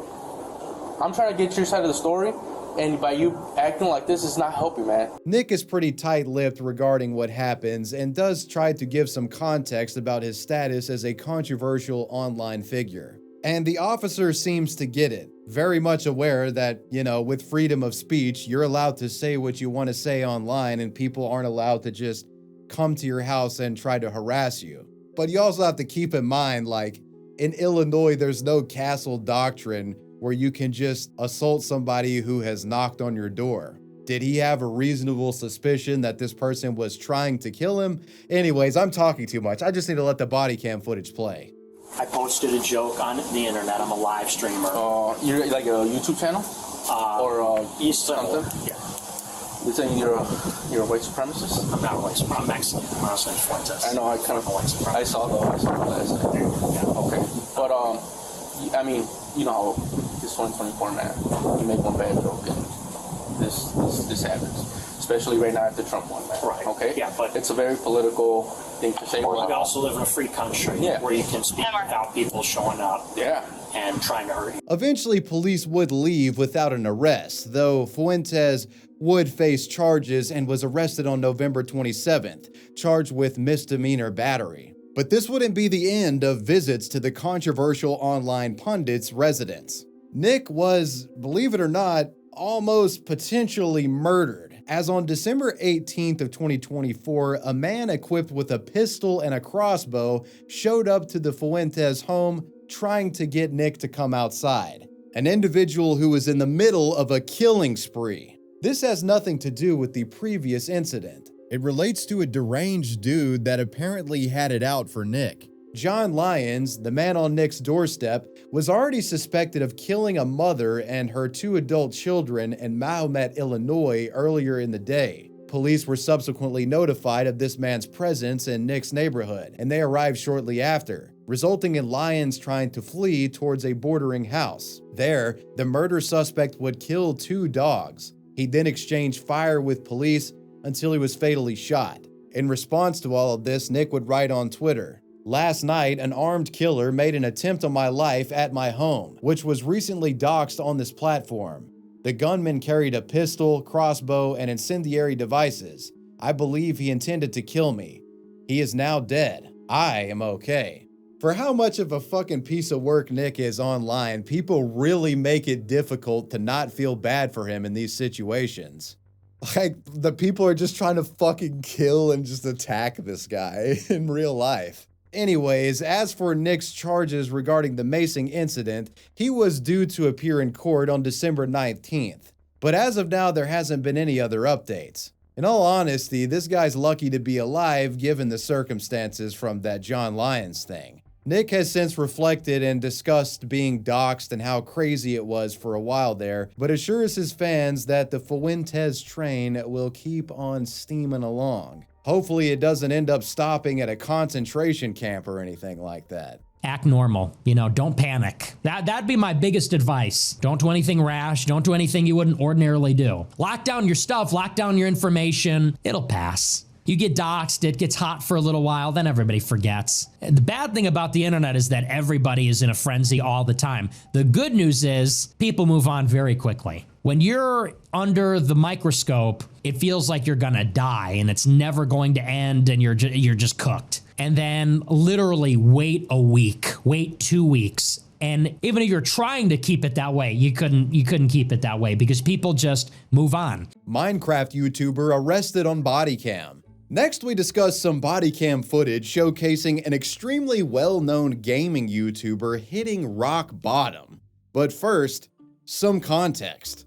I'm trying to get your side of the story, and by you acting like this is not helping, man. Nick is pretty tight-lipped regarding what happens and does try to give some context about his status as a controversial online figure. And the officer seems to get it, very much aware that, you know, with freedom of speech, you're allowed to say what you want to say online and people aren't allowed to just come to your house and try to harass you. But you also have to keep in mind, like, in Illinois, there's no castle doctrine where you can just assault somebody who has knocked on your door. Did he have a reasonable suspicion that this person was trying to kill him? Anyways, I'm talking too much. I just need to let the body cam footage play. I posted a joke on the internet. I'm a live streamer. You're like a YouTube channel? Or something? Yeah. You're saying you're a white supremacist? I'm not a white supremacist. I'm Mexican. My last name's Fuentes. I know. I kind of white supremacist. I saw the last night. Yeah. Okay. But I mean, you know how it's 2024, man. You make one bad joke and this happens, especially right now after Trump won, man. Right. Okay. Yeah, but it's a very political thing to say. We also live in a free country where you can speak without people showing up. Yeah. And trying to hurt you. Eventually, police would leave without an arrest, though Fuentes would face charges and was arrested on November 27th, charged with misdemeanor battery. But this wouldn't be the end of visits to the controversial online pundit's residence. Nick was, believe it or not, almost potentially murdered, as on December 18th of 2024, a man equipped with a pistol and a crossbow showed up to the Fuentes home trying to get Nick to come outside. An individual who was in the middle of a killing spree. This has nothing to do with the previous incident. It relates to a deranged dude that apparently had it out for Nick. John Lyons, the man on Nick's doorstep, was already suspected of killing a mother and her 2 adult children in Mahomet, Illinois earlier in the day. Police were subsequently notified of this man's presence in Nick's neighborhood, and they arrived shortly after, resulting in Lyons trying to flee towards a bordering house. There, the murder suspect would kill 2 dogs. He then exchanged fire with police until he was fatally shot. In response to all of this, Nick would write on Twitter, "Last night, an armed killer made an attempt on my life at my home, which was recently doxed on this platform. The gunman carried a pistol, crossbow, and incendiary devices. I believe he intended to kill me. He is now dead. I am okay." For how much of a fucking piece of work Nick is online, people really make it difficult to not feel bad for him in these situations. Like, the people are just trying to fucking kill and just attack this guy in real life. Anyways, as for Nick's charges regarding the macing incident, he was due to appear in court on December 19th. But as of now, there hasn't been any other updates. In all honesty, this guy's lucky to be alive given the circumstances from that John Lyons thing. Nick has since reflected and discussed being doxxed and how crazy it was for a while there, but assures his fans that the Fuentes train will keep on steaming along. Hopefully it doesn't end up stopping at a concentration camp or anything like that. Act normal. You know, don't panic. That'd be my biggest advice. Don't do anything rash. Don't do anything you wouldn't ordinarily do. Lock down your stuff, lock down your information. It'll pass. You get doxxed, it gets hot for a little while, then everybody forgets. The bad thing about the internet is that everybody is in a frenzy all the time. The good news is people move on very quickly. When you're under the microscope, it feels like you're gonna die and it's never going to end and you're just cooked. And then literally wait a week, wait 2 weeks. And even if you're trying to keep it that way, you couldn't keep it that way because people just move on. Minecraft YouTuber arrested on Bodycam. Next, we discuss some Bodycam footage showcasing an extremely well-known gaming YouTuber hitting rock bottom. But first, some context.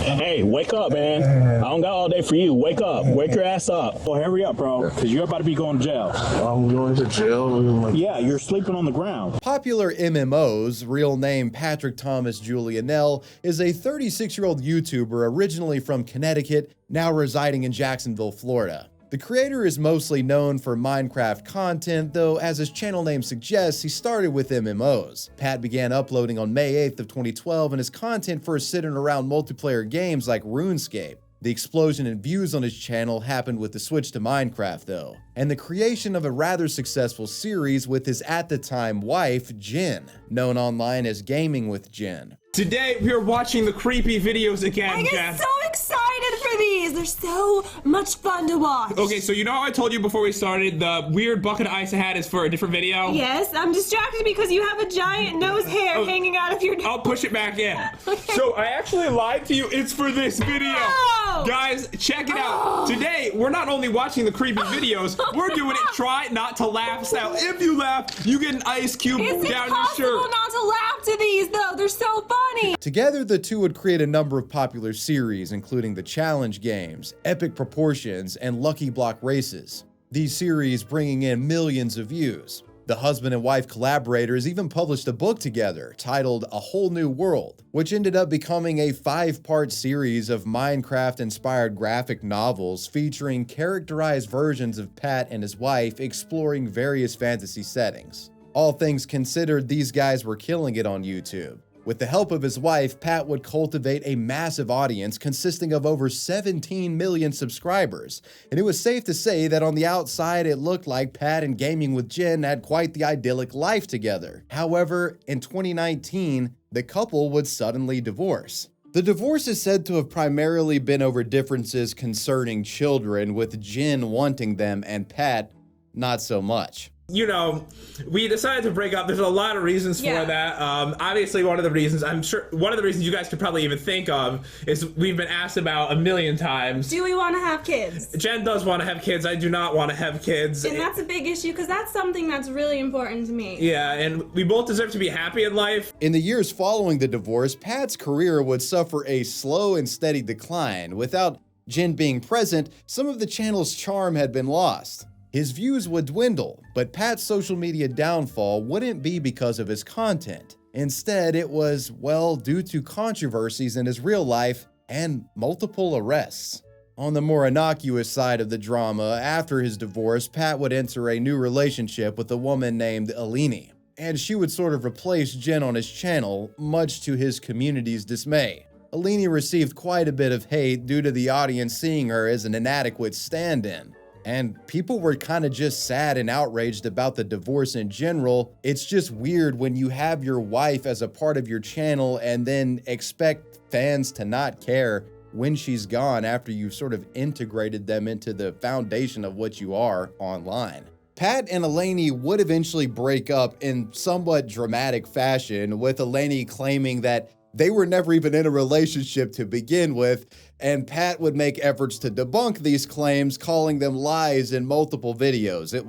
Hey, wake up, man. I don't got all day for you. Wake up. Wake your ass up. Oh, hurry up, bro, because you're about to be going to jail. I'm going to jail? Yeah, you're sleeping on the ground. PopularMMOs, real name Patrick Thomas Julianell, is a 36-year-old YouTuber originally from Connecticut, now residing in Jacksonville, Florida. The creator is mostly known for Minecraft content, though as his channel name suggests, he started with MMOs. Pat began uploading on May 8th of 2012, and his content first centered around multiplayer games like RuneScape. The explosion in views on his channel happened with the switch to Minecraft though, and the creation of a rather successful series with his at the time wife, Jen, known online as Gaming with Jen. Today we are watching the creepy videos again, I get so excited for these. They're so much fun to watch. Okay, so you know how I told you before we started the weird bucket of ice I had is for a different video? Yes, I'm distracted because you have a giant nose hair hanging out of your nose. I'll push it back in. Okay. So I actually lied to you. It's for this video. No! Guys, check it out. Today, we're not only watching the creepy videos, we're doing it try not to laugh style. If you laugh, you get an ice cube down your shirt. It's impossible not to laugh to these though. They're so funny. Together, the two would create a number of popular series, including the challenge games, epic proportions, and lucky block races. These series bringing in millions of views. The husband and wife collaborators even published a book together titled A Whole New World, which ended up becoming a 5-part series of Minecraft-inspired graphic novels featuring characterized versions of Pat and his wife exploring various fantasy settings. All things considered, these guys were killing it on YouTube. With the help of his wife, Pat would cultivate a massive audience consisting of over 17 million subscribers, and it was safe to say that on the outside it looked like Pat and Gaming with Jen had quite the idyllic life together. However, in 2019, the couple would suddenly divorce. The divorce is said to have primarily been over differences concerning children, with Jen wanting them and Pat not so much. You know, we decided to break up. There's a lot of reasons for that. Obviously, one of the reasons you guys could probably even think of is we've been asked about a million times. Do we want to have kids? Jen does want to have kids. I do not want to have kids. And that's a big issue because that's something that's really important to me. Yeah, and we both deserve to be happy in life. In the years following the divorce, Pat's career would suffer a slow and steady decline. Without Jen being present, some of the channel's charm had been lost. His views would dwindle, but Pat's social media downfall wouldn't be because of his content. Instead, it was, well, due to controversies in his real life and multiple arrests. On the more innocuous side of the drama, after his divorce, Pat would enter a new relationship with a woman named Eleni, and she would sort of replace Jen on his channel, much to his community's dismay. Eleni received quite a bit of hate due to the audience seeing her as an inadequate stand-in. And people were kind of just sad and outraged about the divorce in general. It's just weird when you have your wife as a part of your channel and then expect fans to not care when she's gone after you've sort of integrated them into the foundation of what you are online. Pat and Eleni would eventually break up in somewhat dramatic fashion, with Eleni claiming that they were never even in a relationship to begin with, and Pat would make efforts to debunk these claims, calling them lies in multiple videos. It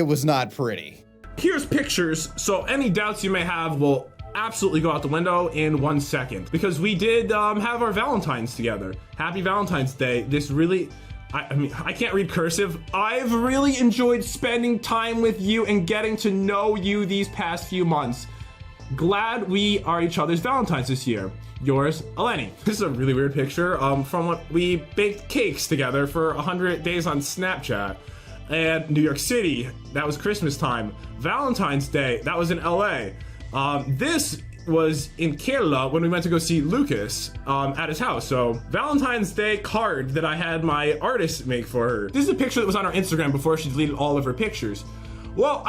was not pretty. Here's pictures, so any doubts you may have will absolutely go out the window in 1 second, because we did have our Valentine's together. Happy Valentine's Day. This really, I mean, I can't read cursive. I've really enjoyed spending time with you and getting to know you these past few months. Glad we are each other's Valentines this year. Yours, Eleni. This is a really weird picture from when we baked cakes together for 100 days on Snapchat. And New York City, that was Christmas time. Valentine's Day, that was in LA. This was in Kerala when we went to go see Lucas at his house. So Valentine's Day card that I had my artist make for her. This is a picture that was on our Instagram before she deleted all of her pictures. Well,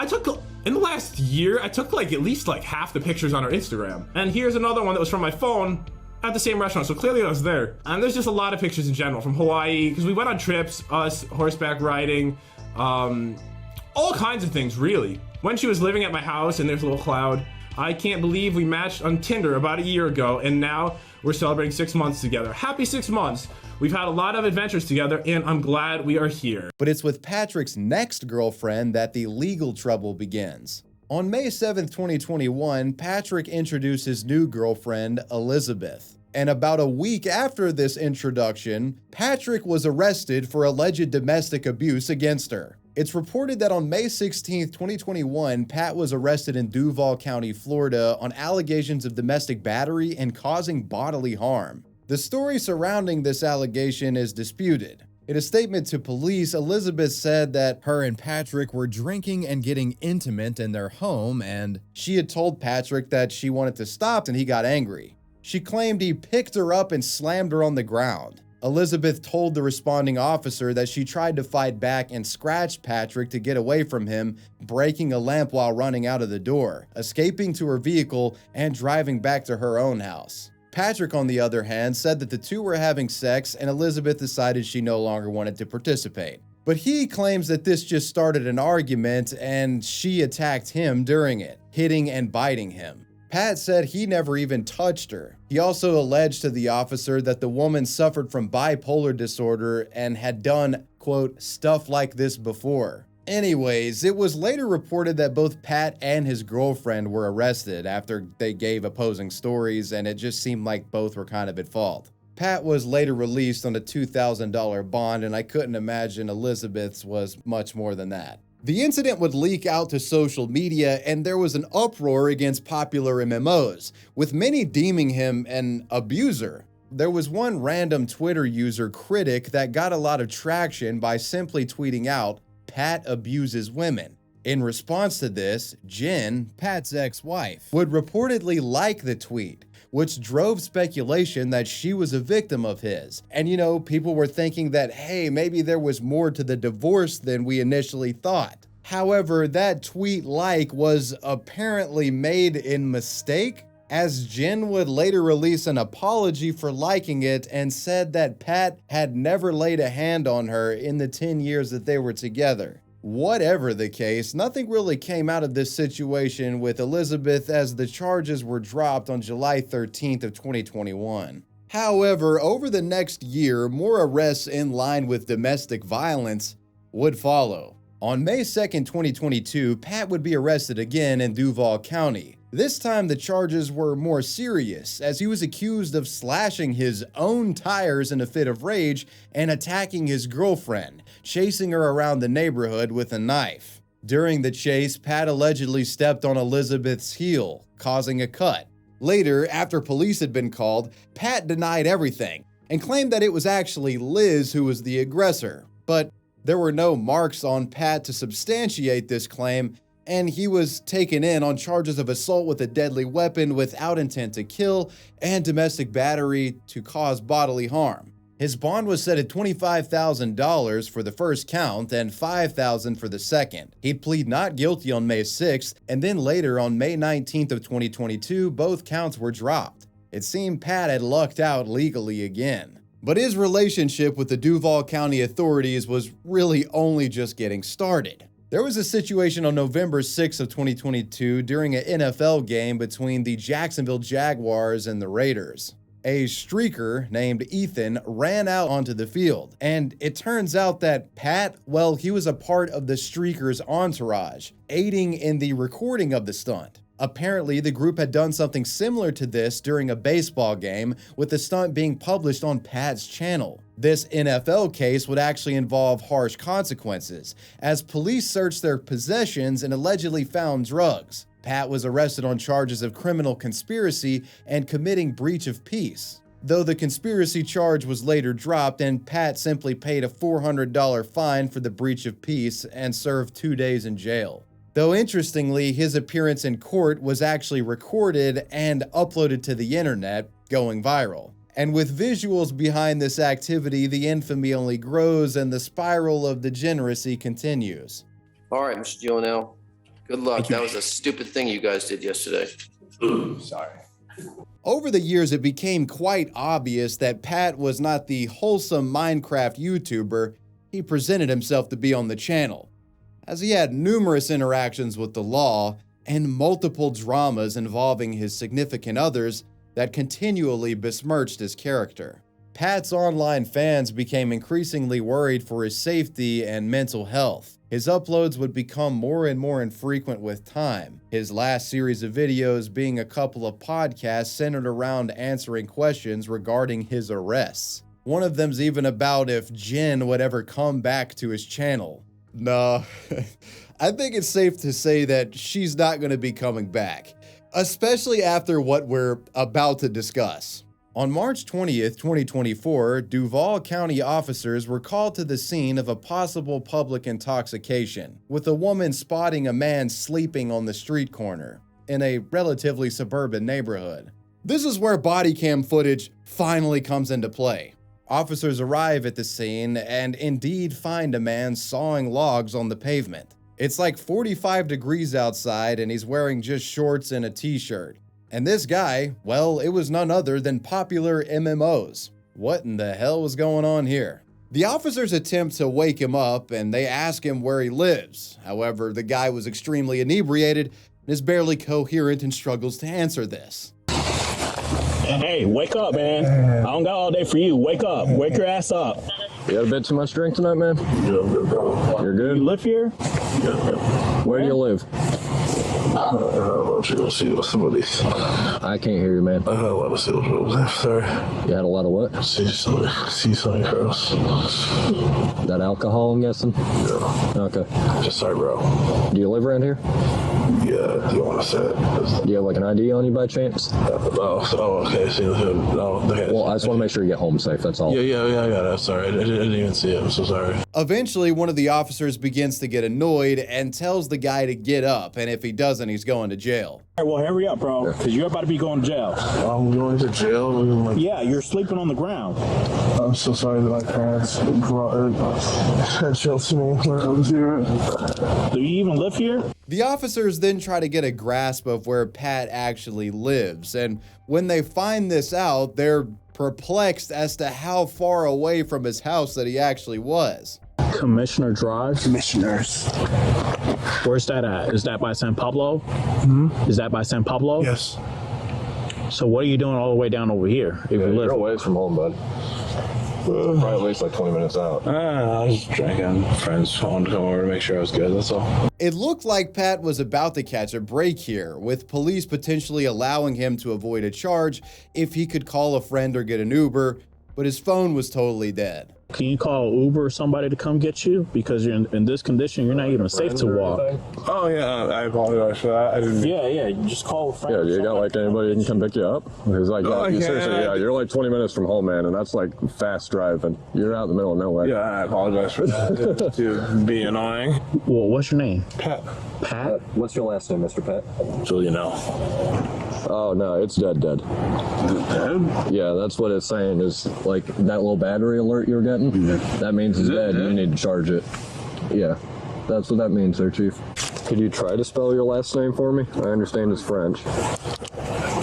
in the last year, I took like at least like half the pictures on our Instagram. And here's another one that was from my phone at the same restaurant, so clearly I was there. And there's just a lot of pictures in general from Hawaii, because we went on trips, us, horseback riding, all kinds of things, really. When she was living at my house, and there's a little cloud, I can't believe we matched on Tinder about a year ago, and now we're celebrating 6 months together. Happy 6 months. We've had a lot of adventures together, and I'm glad we are here. But it's with Patrick's next girlfriend that the legal trouble begins. On May 7th, 2021, Patrick introduced his new girlfriend, Elizabeth. And about a week after this introduction, Patrick was arrested for alleged domestic abuse against her. It's reported that on May 16th, 2021, Pat was arrested in Duval County, Florida on allegations of domestic battery and causing bodily harm. The story surrounding this allegation is disputed. In a statement to police, Elizabeth said that her and Patrick were drinking and getting intimate in their home, and she had told Patrick that she wanted to stop, and he got angry. She claimed he picked her up and slammed her on the ground. Elizabeth told the responding officer that she tried to fight back and scratched Patrick to get away from him, breaking a lamp while running out of the door, escaping to her vehicle, and driving back to her own house. Patrick, on the other hand, said that the two were having sex, and Elizabeth decided she no longer wanted to participate. But he claims that this just started an argument, and she attacked him during it, hitting and biting him. Pat said he never even touched her. He also alleged to the officer that the woman suffered from bipolar disorder and had done, quote, stuff like this before. Anyways, it was later reported that both Pat and his girlfriend were arrested after they gave opposing stories, and it just seemed like both were kind of at fault. Pat was later released on a $2,000 bond, and I couldn't imagine Elizabeth's was much more than that. The incident would leak out to social media, and there was an uproar against PopularMMOs, with many deeming him an abuser. There was one random Twitter user critic that got a lot of traction by simply tweeting out, "Pat abuses women." In response to this, Jen, Pat's ex-wife, would reportedly like the tweet, which drove speculation that she was a victim of his. And you know, people were thinking that, hey, maybe there was more to the divorce than we initially thought. However, that tweet like was apparently made in mistake, as Jen would later release an apology for liking it and said that Pat had never laid a hand on her in the 10 years that they were together. Whatever the case, nothing really came out of this situation with Elizabeth, as the charges were dropped on July 13th of 2021. However, over the next year, more arrests in line with domestic violence would follow. On May 2nd, 2022, Pat would be arrested again in Duval County. This time the charges were more serious, as he was accused of slashing his own tires in a fit of rage and attacking his girlfriend, chasing her around the neighborhood with a knife. During the chase, Pat allegedly stepped on Elizabeth's heel, causing a cut. Later, after police had been called, Pat denied everything and claimed that it was actually Liz who was the aggressor. But there were no marks on Pat to substantiate this claim, and he was taken in on charges of assault with a deadly weapon without intent to kill and domestic battery to cause bodily harm. His bond was set at $25,000 for the first count and $5,000 for the second. He'd plead not guilty on May 6th, and then later on May 19th of 2022, both counts were dropped. It seemed Pat had lucked out legally again. But his relationship with the Duval County authorities was really only just getting started. There was a situation on November 6th of 2022 during an NFL game between the Jacksonville Jaguars and the Raiders. A streaker named Ethan ran out onto the field, and it turns out that Pat, well, he was a part of the streaker's entourage, aiding in the recording of the stunt. Apparently, the group had done something similar to this during a baseball game, with the stunt being published on Pat's channel. This NFL case would actually involve harsh consequences, as police searched their possessions and allegedly found drugs. Pat was arrested on charges of criminal conspiracy and committing breach of peace, though the conspiracy charge was later dropped and Pat simply paid a $400 fine for the breach of peace and served 2 days in jail. Though interestingly, his appearance in court was actually recorded and uploaded to the internet, going viral. And with visuals behind this activity, the infamy only grows and the spiral of degeneracy continues. All right, Mr. Gionel, good luck. That was a stupid thing you guys did yesterday. Sorry. Over the years, it became quite obvious that Pat was not the wholesome Minecraft YouTuber he presented himself to be on the channel, as he had numerous interactions with the law and multiple dramas involving his significant others that continually besmirched his character. Pat's online fans became increasingly worried for his safety and mental health. His uploads would become more and more infrequent with time, his last series of videos being a couple of podcasts centered around answering questions regarding his arrests. One of them's even about if Jen would ever come back to his channel. No, I think it's safe to say that she's not going to be coming back, especially after what we're about to discuss. On March 20th, 2024, Duval County officers were called to the scene of a possible public intoxication, with a woman spotting a man sleeping on the street corner in a relatively suburban neighborhood. This is where body cam footage finally comes into play. Officers arrive at the scene and indeed find a man sawing logs on the pavement. It's like 45 degrees outside and he's wearing just shorts and a t-shirt. And this guy, well, it was none other than PopularMMOs. What in the hell was going on here? The officers attempt to wake him up and they ask him where he lives. However, the guy was extremely inebriated and is barely coherent and struggles to answer this. Hey, wake up, man. I don't got all day for you. Wake up. Wake your ass up. You had a bit too much drink tonight, man? You're good? You live here? Where do you live? you see what some of these. I can't hear you, man. I had a lot of sales rules. Sorry. You had a lot of what? See some girls. That alcohol, I'm guessing? Yeah. Okay. Just sorry, bro. Do you live around here? Yeah, do you want to say it? Do you have like an ID on you by chance? Okay. See, okay. Well, I just want to make sure you get home safe, that's all. Yeah, I got it. Sorry, I didn't even see it. I'm so sorry. Eventually, one of the officers begins to get annoyed and tells the guy to get up, and if he doesn't, he's going to jail. All right, well, hurry up, bro, because you're about to be going to jail. I'm going to jail? Yeah, you're sleeping on the ground. I'm so sorry that my parents had chill to me when I was here. Do you even live here? The officers then try to get a grasp of where Pat actually lives, and when they find this out, they're perplexed as to how far away from his house that he actually was. Commissioner Drive? Commissioners. Where's that at? Is that by San Pablo? Is that by San Pablo? Yes. So what are you doing all the way down over here? If you live? You're a ways from home, bud. Probably at least like 20 minutes out. I was just drinking. Friends wanted to come over to make sure I was good, that's all. It looked like Pat was about to catch a break here, with police potentially allowing him to avoid a charge if he could call a friend or get an Uber, but his phone was totally dead. Can you call Uber or somebody to come get you? Because you're in this condition, you're not even safe to walk. Oh, yeah, I apologize for that. I didn't... Yeah, you just call a friend. Yeah, do you got like anybody who can come pick you up? Because like, seriously, you're like 20 minutes from home, man, and that's like fast driving. You're out in the middle of nowhere. Yeah, I apologize for that. To be annoying. Well, what's your name? Pat. Pat? What's your last name, Mr. Pat? Julian L. Oh, no, it's dead. Dead? Yeah, that's what it's saying is like that little battery alert you were getting. That means it's dead. You need to charge it. Yeah, that's what that means there, Chief. Could you try to spell your last name for me? I understand it's French. Do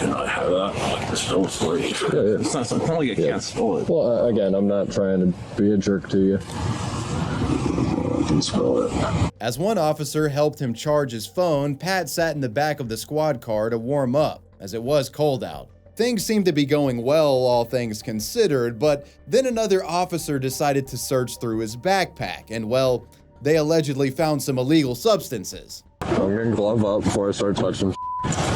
not have that. Like the spell for you. Yeah. It's not like I can't spell it. Well, again, I'm not trying to be a jerk to you. I can spell it. As one officer helped him charge his phone, Pat sat in the back of the squad car to warm up, as it was cold out. Things seemed to be going well, all things considered, but then another officer decided to search through his backpack, and well, they allegedly found some illegal substances. I'm gonna glove up before I start touching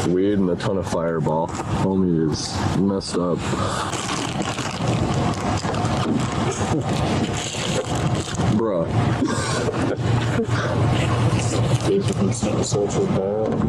weed and a ton of Fireball. Homie is messed up. Bruh.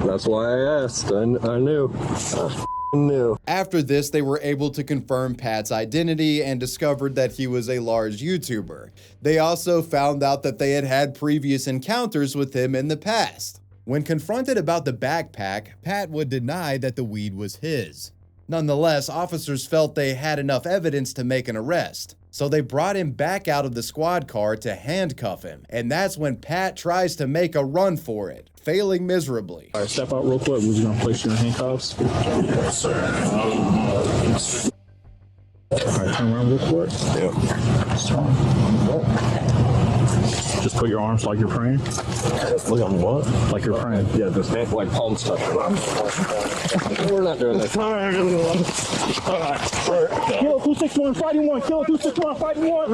That's why I asked. I knew. After this, they were able to confirm Pat's identity and discovered that he was a large YouTuber. They also found out that they had had previous encounters with him in the past. When confronted about the backpack, Pat would deny that the weed was his. Nonetheless, officers felt they had enough evidence to make an arrest. So they brought him back out of the squad car to handcuff him, and that's when Pat tries to make a run for it, failing miserably. All right, step out real quick. We're just gonna place you in handcuffs. Yes, sir. All right, turn around real quick. Just put your arms like you're praying. Look on what? Like you're praying. Yeah, just like palms touching. We're not doing this. All right. Kill 261, fighting one. Kill 261, fighting one.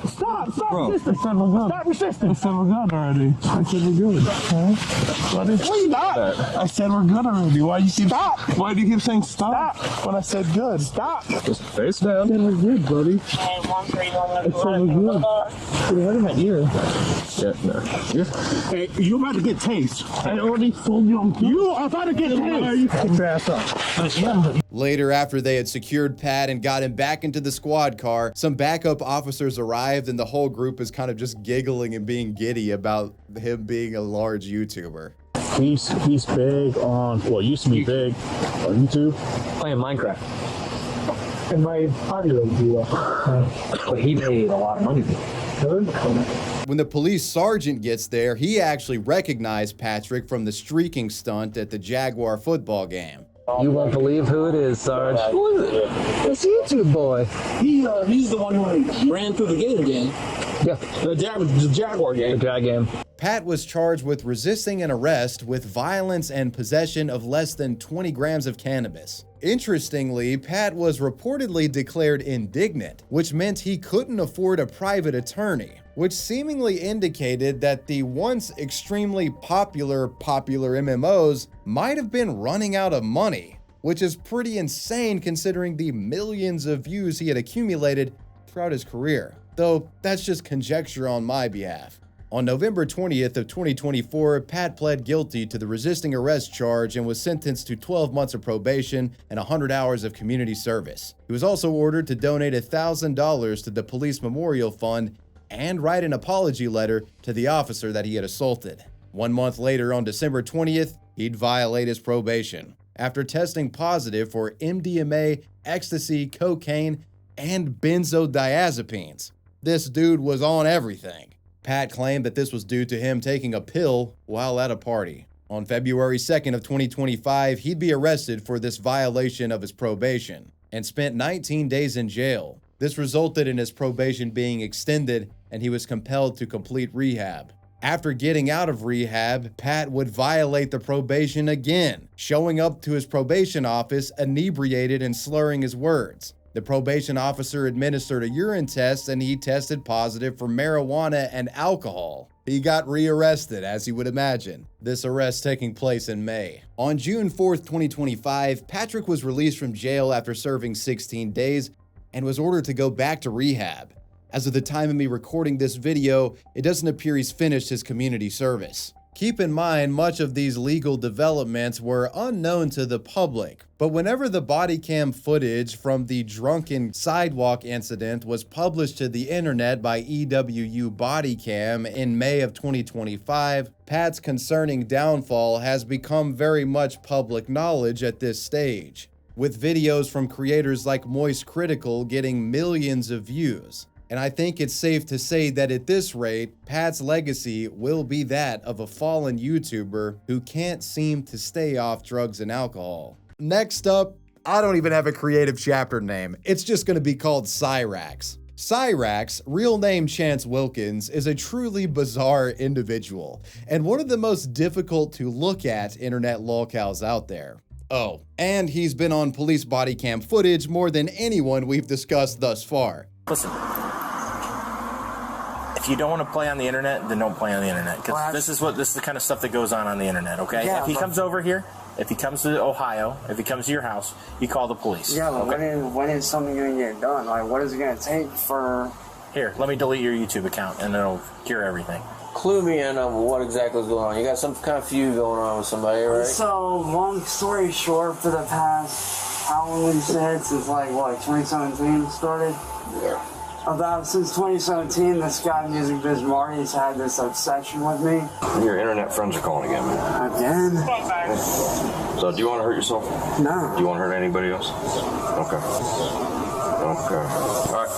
Stop resisting. Stop resisting. I said we're good already. I said we're good. Stop. I said we're good already. Why you keep stop? Why do you keep saying stop? When I said good. Stop. Just face down. I said we're good, buddy. I said we're good. What in my ear? Yeah, no. Hey, you're about to get tased. I already told you I'm good. You are about to get tased. You get your ass up. Later, after they had secured Pat and got him back into the squad car, some backup officers arrived and the whole group is kind of just giggling and being giddy about him being a large YouTuber. He's big on, well, used to be big on YouTube. Playing Minecraft. And my audio blew up. But he made a lot of money. When the police sergeant gets there, he actually recognized Patrick from the streaking stunt at the Jaguar football game. You won't believe who it is, Sarge. Who is it? It's YouTube boy. He's the one who ran through the gate again. Yeah. The Jaguar game. The Jag game. Pat was charged with resisting an arrest with violence and possession of less than 20 grams of cannabis. Interestingly, Pat was reportedly declared indignant, which meant he couldn't afford a private attorney, which seemingly indicated that the once extremely popular PopularMMOs might have been running out of money, which is pretty insane considering the millions of views he had accumulated throughout his career, though that's just conjecture on my behalf. On November 20th of 2024, Pat pled guilty to the resisting arrest charge and was sentenced to 12 months of probation and 100 hours of community service. He was also ordered to donate $1,000 to the police memorial fund and write an apology letter to the officer that he had assaulted. 1 month later, on December 20th, he'd violate his probation after testing positive for MDMA, ecstasy, cocaine, and benzodiazepines. This dude was on everything. Pat claimed that this was due to him taking a pill while at a party. On February 2nd of 2025, he'd be arrested for this violation of his probation and spent 19 days in jail. This resulted in his probation being extended and he was compelled to complete rehab. After getting out of rehab, Pat would violate the probation again, showing up to his probation office inebriated and slurring his words. The probation officer administered a urine test and he tested positive for marijuana and alcohol. He got rearrested, as you would imagine, this arrest taking place in May. On June 4th, 2025, Patrick was released from jail after serving 16 days and was ordered to go back to rehab. As of the time of me recording this video, it doesn't appear he's finished his community service. Keep in mind, much of these legal developments were unknown to the public, but whenever the body cam footage from the drunken sidewalk incident was published to the internet by EWU Bodycam in May of 2025, Pat's concerning downfall has become very much public knowledge at this stage, with videos from creators like Moist Critical getting millions of views. And I think it's safe to say that at this rate, Pat's legacy will be that of a fallen YouTuber who can't seem to stay off drugs and alcohol. Next up, I don't even have a creative chapter name. It's just going to be called Cyraxx. Cyraxx, real name Chance Wilkins, is a truly bizarre individual and one of the most difficult to look at internet lolcows out there. Oh, and he's been on police body cam footage more than anyone we've discussed thus far. Listen, if you don't want to play on the internet, then don't play on the internet. Because this is the kind of stuff that goes on the internet, okay? Yeah, if he comes over here, if he comes to Ohio, if he comes to your house, you call the police. Yeah, but okay? when is something going to get done? Like, what is it going to take for... Here, let me delete your YouTube account, and it'll cure everything. Clue me in on what exactly is going on. You got some kind of feud going on with somebody, right? So, long story short, for the past, how long would you say, since like, what, 2017 started? Yeah. About since 2017, this guy, Music Biz Marty's had this obsession with me. Your internet friends are calling again, man. Again? So, do you want to hurt yourself? No. Do you want to hurt anybody else? Okay. Okay. All right.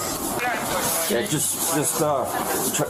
Yeah, just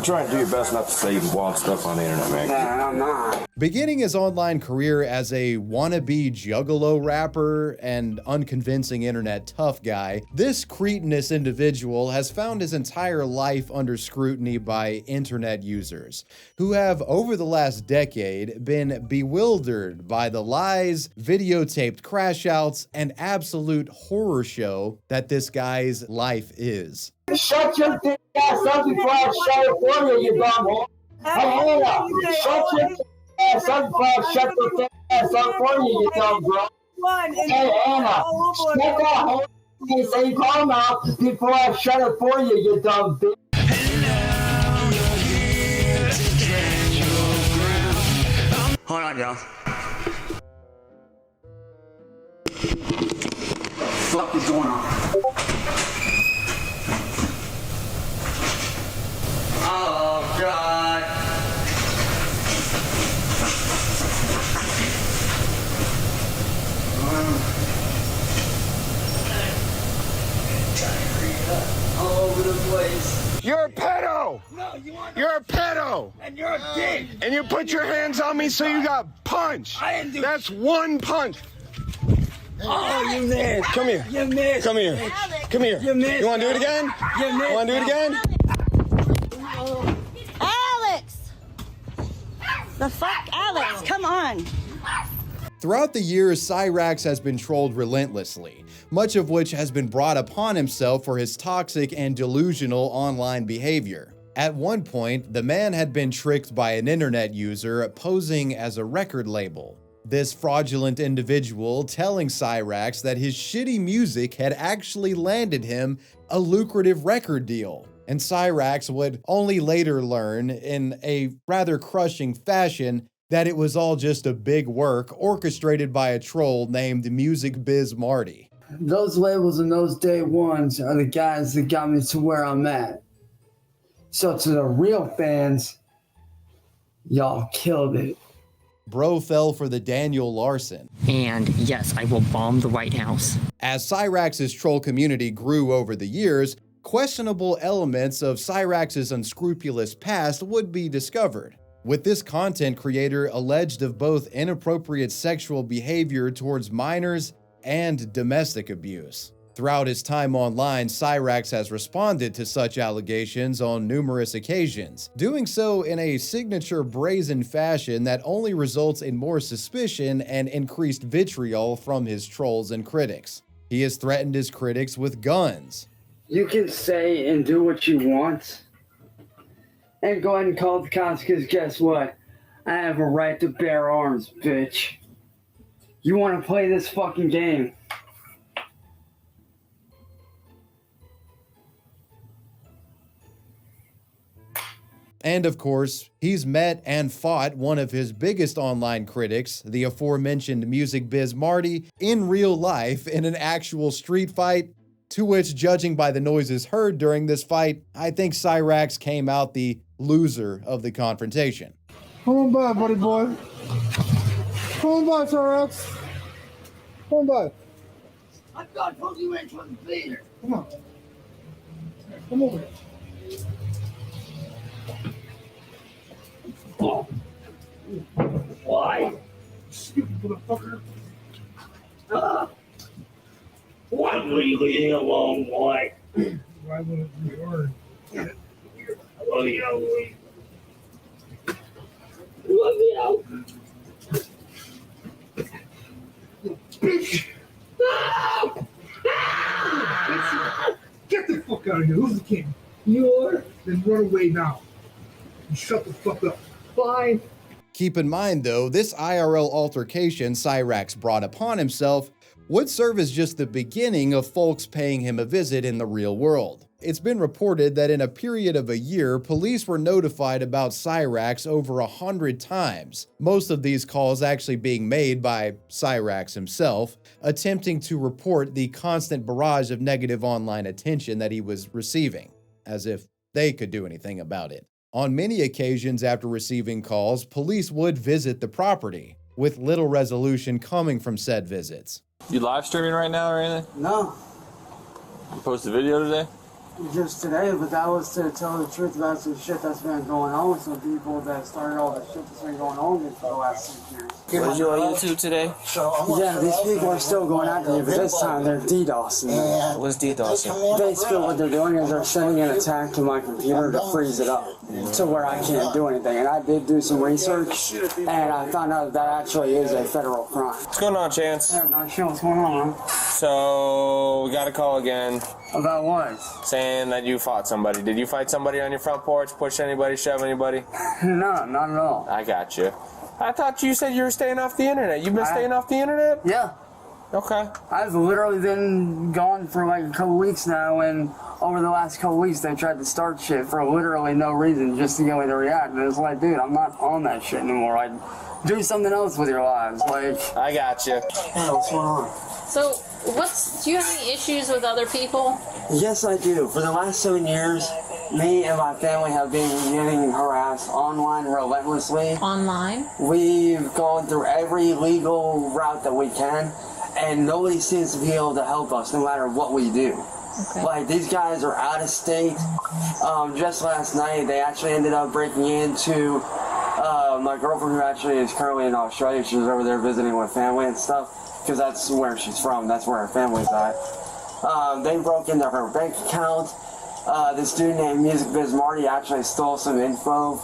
try and do your best not to say wild stuff on the internet, man. Nah, I'm not. Beginning his online career as a wannabe juggalo rapper and unconvincing internet tough guy, this cretinous individual has found his entire life under scrutiny by internet users, who have, over the last decade, been bewildered by the lies, videotaped crashouts, and absolute horror show that this guy's life is. Shut your dick ass up before I shut it for you, you dumb whore. Hey, Anna, shut your dick ass up before I shut the dick ass up for you, you dumb bro. Hey, Anna, shut that whole face and call out before I shut it for you, you dumb bitch. Hold on, y'all. What is going on? Oh, God. All over the place. You're a pedo! No, You're a pedo! And you're a dick! And you put your hands on me so you got punched! I didn't do... That's one punch! Oh, you missed! Come here! You missed! Come here! Come here! You missed! You wanna do it again? You missed! You wanna do it again? Alex! The fuck, Alex? Come on! Throughout the years, Cyraxx has been trolled relentlessly, much of which has been brought upon himself for his toxic and delusional online behavior. At one point, the man had been tricked by an internet user posing as a record label. This fraudulent individual telling Cyraxx that his shitty music had actually landed him a lucrative record deal. And Cyraxx would only later learn, in a rather crushing fashion, that it was all just a big work orchestrated by a troll named Music Biz Marty. Those labels and those day ones are the guys that got me to where I'm at. So to the real fans, y'all killed it. Bro fell for the Daniel Larson. And yes, I will bomb the White House. As Cyraxx's troll community grew over the years, questionable elements of Cyraxx's unscrupulous past would be discovered, with this content creator alleged of both inappropriate sexual behavior towards minors and domestic abuse. Throughout his time online, Cyraxx has responded to such allegations on numerous occasions, doing so in a signature brazen fashion that only results in more suspicion and increased vitriol from his trolls and critics. He has threatened his critics with guns. You can say and do what you want, and go ahead and call the cops, because guess what? I have a right to bear arms, bitch. You want to play this fucking game? And of course, he's met and fought one of his biggest online critics, the aforementioned Music Biz Marty, in real life in an actual street fight, to which, judging by the noises heard during this fight, I think Cyraxx came out the loser of the confrontation. Come on by, buddy boy. Come on by, Cyraxx. Come on by. I thought you went to the theater. Come on. Come over here. Oh. Why? Stupid motherfucker. Why will you leave me alone, boy? Why wouldn't you learn? Love you. Love you. Bitch! Get the fuck out of here. Who's the king? You are? Then run away now. And shut the fuck up. Fine. Keep in mind though, this IRL altercation Cyraxx brought upon himself would serve as just the beginning of folks paying him a visit in the real world. It's been reported that in a period of a year, police were notified about Cyraxx over 100 times, most of these calls actually being made by Cyraxx himself, attempting to report the constant barrage of negative online attention that he was receiving, as if they could do anything about it. On many occasions after receiving calls, police would visit the property, with little resolution coming from said visits. You live streaming right now or anything? No. You post a video today? Just today, but that was to tell the truth about some shit that's been going on with some people that started all the shit that's been going on with for the last 6 years. Was you on YouTube today? Yeah, these people are still going after me, but this time they're DDoSing me. What's DDoSing? Basically what they're doing is they're sending an attack to my computer to freeze it up to where I can't do anything. And I did do some research, and I found out that actually is a federal crime. What's going on, Chance? Yeah, not sure what's going on, man. So, we got a call again. About what? Saying that you fought somebody. Did you fight somebody on your front porch? Push anybody? Shove anybody? No, not at all. I got you. I thought you said you were staying off the internet. You've been staying off the internet? Yeah. Okay. I've literally been gone for like a couple weeks now, and over the last couple weeks they tried to start shit for literally no reason, just to get me to react. And it's like, dude, I'm not on that shit anymore. Like, do something else with your lives. Like, I got you. Hey, what's going on? So, do you have any issues with other people? Yes, I do. For the last 7 years, me and my family have been getting harassed online relentlessly. Online? We've gone through every legal route that we can, and nobody seems to be able to help us no matter what we do. Okay. Like, these guys are out of state. Just last night, they actually ended up breaking into my girlfriend, who actually is currently in Australia. She's over there visiting with family and stuff, because that's where she's from. That's where her family's at. They broke into her bank account. This dude named Music Biz Marty actually stole some info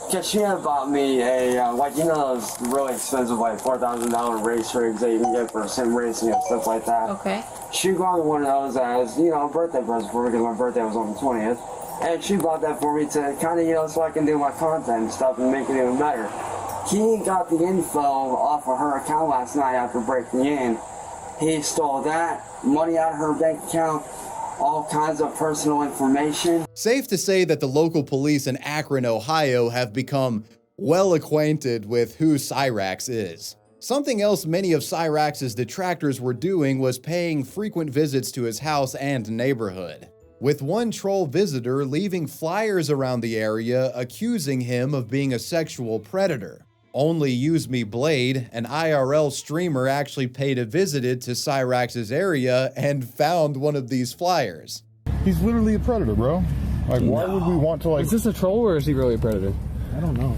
because she had bought me a, like, you know those really expensive, like, $4,000 race rigs that you can get for sim racing and stuff like that. Okay. She bought me one of those as, you know, a birthday present for me because my birthday was on the 20th. And she bought that for me to kind of, you know, so I can do my content and stuff and make it even better. He got the info off of her account last night after breaking in. He stole that, money out of her bank account, all kinds of personal information. Safe to say that the local police in Akron, Ohio have become well acquainted with who Cyraxx is. Something else many of Cyraxx's detractors were doing was paying frequent visits to his house and neighborhood, with one troll visitor leaving flyers around the area accusing him of being a sexual predator. Only Use Me Blade, an IRL streamer, actually paid a visit to Cyraxx's area and found one of these flyers. He's literally a predator, bro. Like, why would we want to, like... Is this a troll or is he really a predator? I don't know.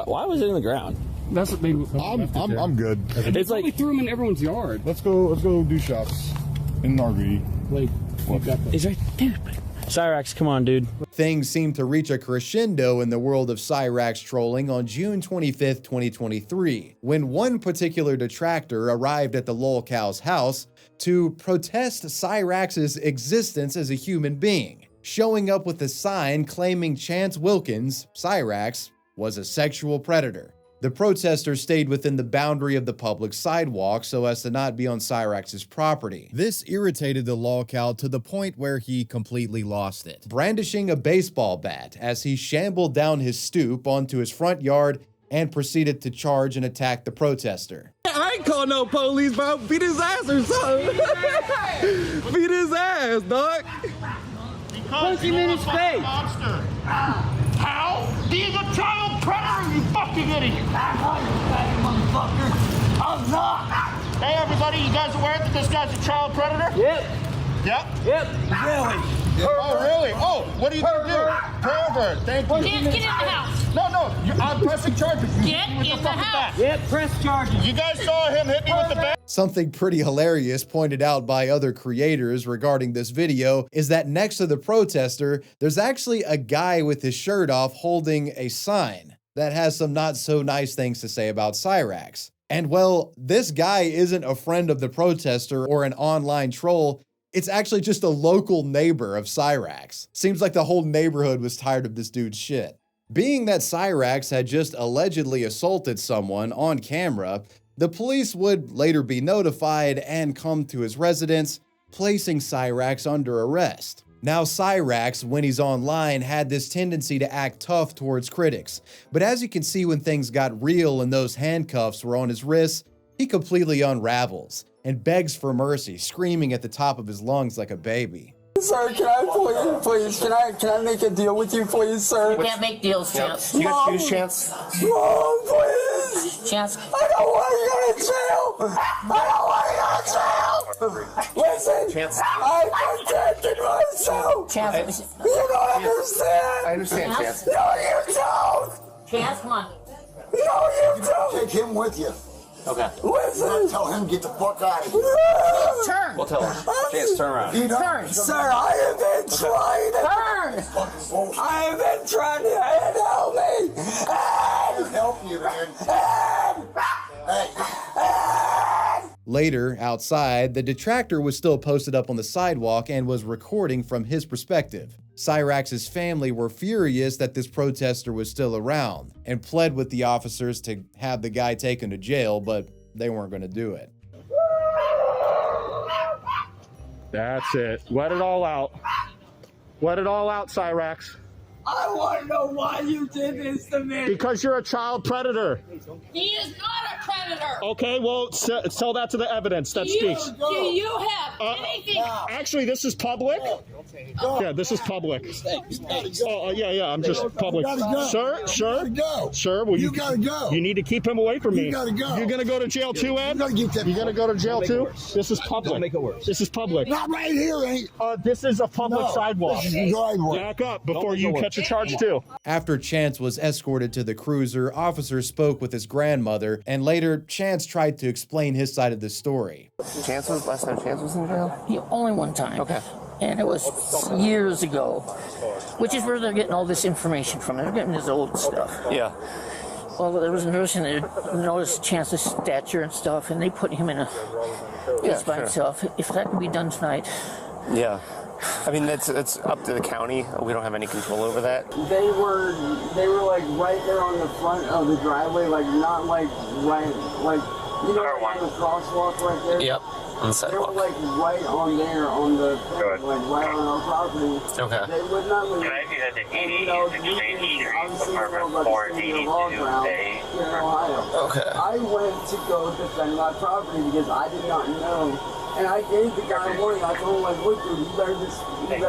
Why was it in the ground? That's what maybe... I'm good. It's like we threw him in everyone's yard. Let's go do shots in an RV. Like, he's right there. Cyraxx, come on, dude. Things seem to reach a crescendo in the world of Cyraxx trolling on June 25th, 2023, when one particular detractor arrived at the lolcow's house to protest Cyraxx's existence as a human being, showing up with a sign claiming Chance Wilkins, Cyraxx, was a sexual predator. The protester stayed within the boundary of the public sidewalk so as to not be on Cyraxx's property. This irritated the lolcow to the point where he completely lost it, brandishing a baseball bat as he shambled down his stoop onto his front yard and proceeded to charge and attack the protester. I ain't call no police, bro. Beat his ass or something. Beat his ass, dog. Punch him in his face. How? He's a child predator, you fucking idiot! Motherfucker! I'm not! Hey everybody, you guys aware that this guy's a child predator? Yep. Yep? Yep. Really? Oh, really? Oh, what are you gonna do? Pervert, thank you. Get in the house. No, I'm pressing charges. Get in the house. Yep, press charges. You guys saw him hit me with the bat? Something pretty hilarious pointed out by other creators regarding this video is that next to the protester, there's actually a guy with his shirt off holding a sign that has some not so nice things to say about Cyraxx. And well, this guy isn't a friend of the protester or an online troll. It's actually just a local neighbor of Cyraxx. Seems like the whole neighborhood was tired of this dude's shit. Being that Cyraxx had just allegedly assaulted someone on camera, the police would later be notified and come to his residence, placing Cyraxx under arrest. Now, Cyraxx, when he's online, had this tendency to act tough towards critics, but as you can see, when things got real and those handcuffs were on his wrists, he completely unravels and begs for mercy, screaming at the top of his lungs like a baby. Sir, can I please, can I make a deal with you, please, sir? You can't make deals, Chance. You got to choose, Chance. Mom, please. Chance. I don't want to go to jail. I don't want to go to jail. Listen, Chance. I'm protecting myself. Chance. You don't understand. I understand, Chance. No, you don't. Chance, come on. No, you don't. Take him with you. Okay. Listen. Tell him to get the fuck out of here. Turn. We'll tell him. Chance, turn around. Turn. Sir, I have been trying to... Turn. I have been trying to help me. Help you, man. Later, outside, the detractor was still posted up on the sidewalk and was recording from his perspective. Cyraxx's family were furious that this protester was still around and pled with the officers to have the guy taken to jail, but they weren't going to do it. That's it. Let it all out. Let it all out, Cyraxx. I want to know why you did this to me. Because you're a child predator. He is not a predator. Okay, well, tell that to the evidence that speaks. Do you have anything? Actually, this is public. Yeah, this is public. Yeah, I'm just public. Sir, will you gotta go. You need to keep him away from me. You gotta go. You're gonna go to jail too, Ed? You're gonna go to jail too? This is public. Don't make it worse. This is public. Not right here, ain't. This is a public sidewalk. This is driveway. Back up before you catch a charge too. After Chance was escorted to the cruiser, officers spoke with his grandmother, and later Chance tried to explain his side of the story. Last time Chance was in jail? Yeah, only one time. Okay. And it was years ago, which is where they're getting all this information from. They're getting this old stuff. Yeah. Well, there was a nurse in there, noticed Chance's stature and stuff, and they put him in a place by himself. If that could be done tonight, Yeah. I mean, that's up to the county. We don't have any control over that. They were like right there on the front of the driveway, like not like right, like, you know, like the crosswalk right there? Yep, on the sidewalk. They were like right on there on the thing, like right on our property. Okay. They would not leave. And, you know, you can obviously know about the city of law ground here in Ohio. Okay. I went to go defend my property because I did not know. And I gave the guy a warning. I told him, like, look, dude, you better just leave.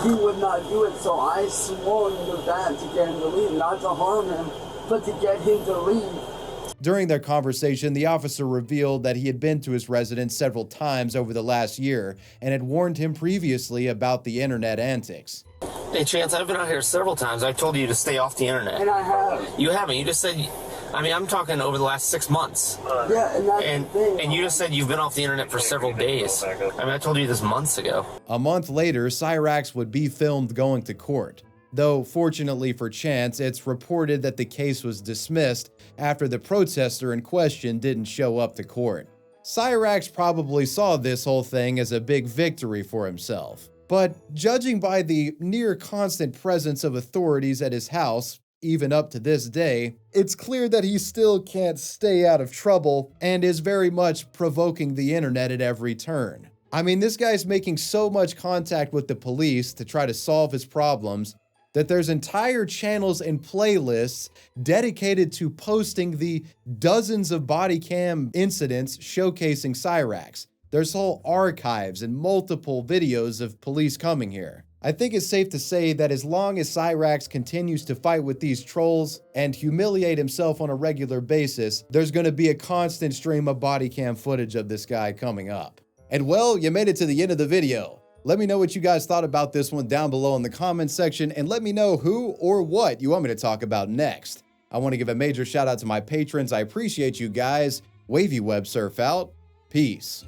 He would not do it, so I swung the bat to get him to leave, not to harm him, but to get him to leave. During their conversation, the officer revealed that he had been to his residence several times over the last year and had warned him previously about the internet antics. Hey, Chance, I've been out here several times. I've told you to stay off the internet. And I have. You haven't. You just said... I mean, I'm talking over the last 6 months. Yeah, and that's the thing. And you just said you've been off the internet for several days. I mean, I told you this months ago. A month later, Cyraxx would be filmed going to court. Though, fortunately for Chance, it's reported that the case was dismissed after the protester in question didn't show up to court. Cyraxx probably saw this whole thing as a big victory for himself. But judging by the near constant presence of authorities at his house, even up to this day, it's clear that he still can't stay out of trouble and is very much provoking the internet at every turn. I mean, this guy's making so much contact with the police to try to solve his problems that there's entire channels and playlists dedicated to posting the dozens of body cam incidents showcasing Cyraxx. There's whole archives and multiple videos of police coming here. I think it's safe to say that as long as Cyraxx continues to fight with these trolls and humiliate himself on a regular basis, there's going to be a constant stream of body cam footage of this guy coming up. And well, you made it to the end of the video. Let me know what you guys thought about this one down below in the comments section, and let me know who or what you want me to talk about next. I want to give a major shout out to my patrons. I appreciate you guys. Wavy Web Surf out. Peace.